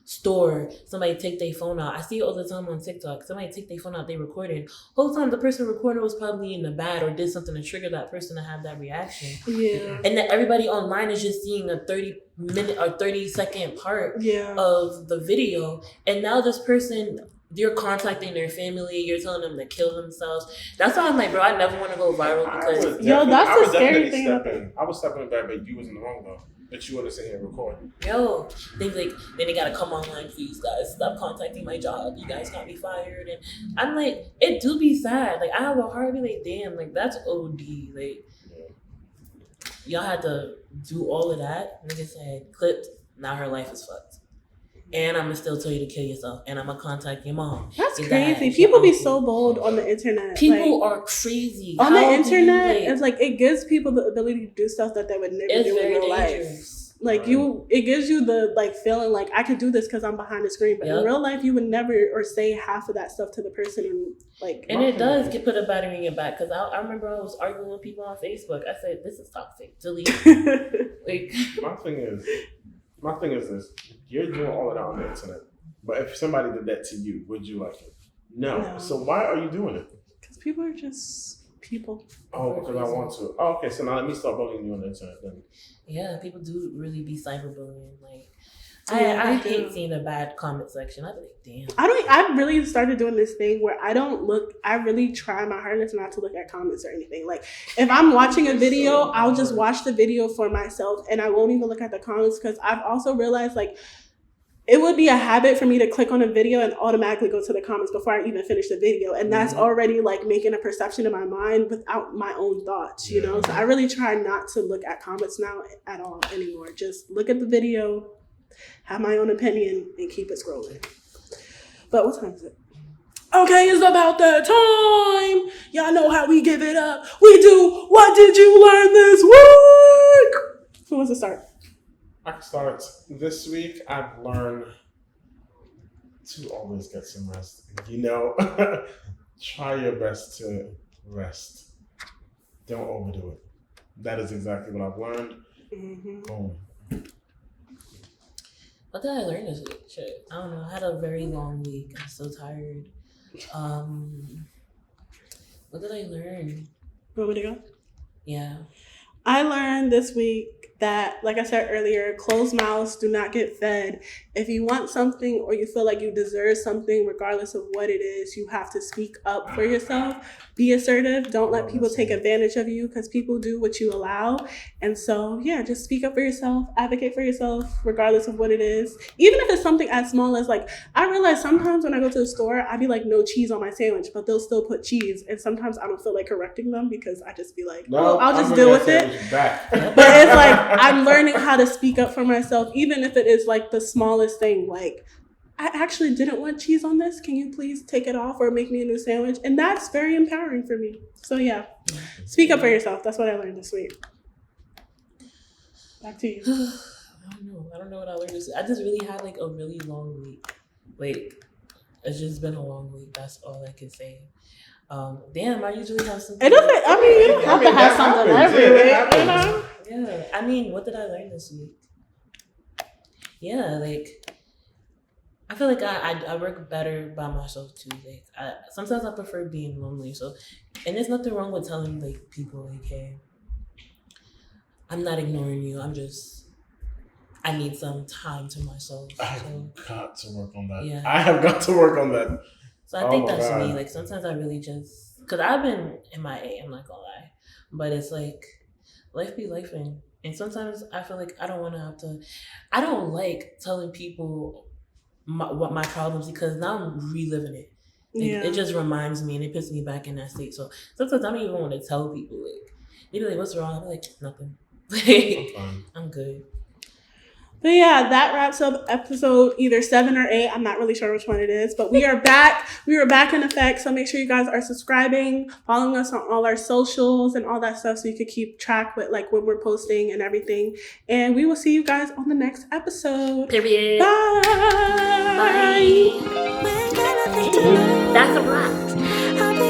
store, somebody take their phone out. I see it all the time on TikTok. Somebody take their phone out, they recording. Whole time the person recording was probably in the bad or did something to trigger that person to have that reaction. Yeah. And then everybody online is just seeing a 30-minute or 30-second part of the video. And now this person, you're contacting their family, you're telling them to kill themselves. That's why I'm like, bro, I never want to go viral because that's the scary thing. I was stepping back, but you wasn't wrong though. But you want to sit here and record. Yo, then they gotta come online, please guys, stop contacting my job. You guys got me fired. And I'm like, it do be sad. Like, I have a heart to be like, damn, like that's OD. Like, y'all had to do all of that. Nigga said, clipped, now her life is fucked. And I'm gonna still tell you to kill yourself. And I'm gonna contact your mom. That's crazy. People be so bold on the internet. People are crazy. On the internet, it's like it gives people the ability to do stuff that they would never do in real life. Like it gives you the like feeling like I could do this because I'm behind the screen. But in real life, you would never or say half of that stuff to the person. And it does put a battery in your back. Because I remember I was arguing with people on Facebook. I said, "This is toxic. Delete." Like, My thing is this: you're doing all of that on the internet, but if somebody did that to you, would you like it? No. So why are you doing it? Because people are just people. Oh, because I want to. Oh, okay. So now let me start bullying you on the internet then. Yeah, people do really be cyberbullying. Like, I hate seeing a bad comment section. I'd be like, damn. I really started doing this thing where I really try my hardest not to look at comments or anything. Like, if I'm watching a video, I'll just watch the video for myself and I won't even look at the comments, because I've also realized, like, it would be a habit for me to click on a video and automatically go to the comments before I even finish the video. And that's already like making a perception in my mind without my own thoughts, you know? So I really try not to look at comments now at all anymore. Just look at the video, have my own opinion, and keep it scrolling. But what time is it? Okay, it's about that time. Y'all know how we give it up. We do What Did You Learn This Week? Who wants to start? I can start. This week, I've learned to always get some rest. You know, try your best to rest. Don't overdo it. That is exactly what I've learned. Boom. What did I learn this week? Shit, I don't know. I had a very long week. I'm so tired. What did I learn? Want me to go? Yeah. I learned this week that, like I said earlier, closed mouths do not get fed. If you want something or you feel like you deserve something, regardless of what it is, you have to speak up for yourself. Be assertive. Don't let people take advantage of you, because people do what you allow. And so, yeah, just speak up for yourself. Advocate for yourself, regardless of what it is. Even if it's something as small as, like, I realize sometimes when I go to the store, I be like, no cheese on my sandwich, but they'll still put cheese. And sometimes I don't feel like correcting them because I just be like, no, I'll just deal with it. But it's like, I'm learning how to speak up for myself, even if it is like the smallest thing. Like, I actually didn't want cheese on this. Can you please take it off or make me a new sandwich? And that's very empowering for me. So yeah, speak up for yourself. That's what I learned this week. Back to you. I don't know what I learned this week. I just really had like a really long week. Like, it's just been a long week. That's all I can say. Damn, I usually have something. It doesn't. I mean, you don't have to have something every week, you know? Yeah. I mean, what did I learn this week? Yeah, like, I feel like I work better by myself too. Like, sometimes I prefer being lonely. So, and there's nothing wrong with telling like people like, hey, I'm not ignoring you. I need some time to myself. I have got to work on that. Yeah. I have got to work on that. So I think that's me. Like, sometimes I really just, because I've been MIA, I'm not gonna lie, but it's like life be lifing, and sometimes I feel like I don't want to have to. I don't like telling people what my problems, because now I'm reliving it. It just reminds me and it puts me back in that state. So sometimes I don't even want to tell people. Like, they be like, "What's wrong?" I'm like, "Nothing." I'm good. But yeah, that wraps up episode either 7 or 8. I'm not really sure which one it is, but we are back. We were back in effect. So make sure you guys are subscribing, following us on all our socials and all that stuff, so you could keep track with like when we're posting and everything. And we will see you guys on the next episode. Period. Bye. Bye. That's a wrap.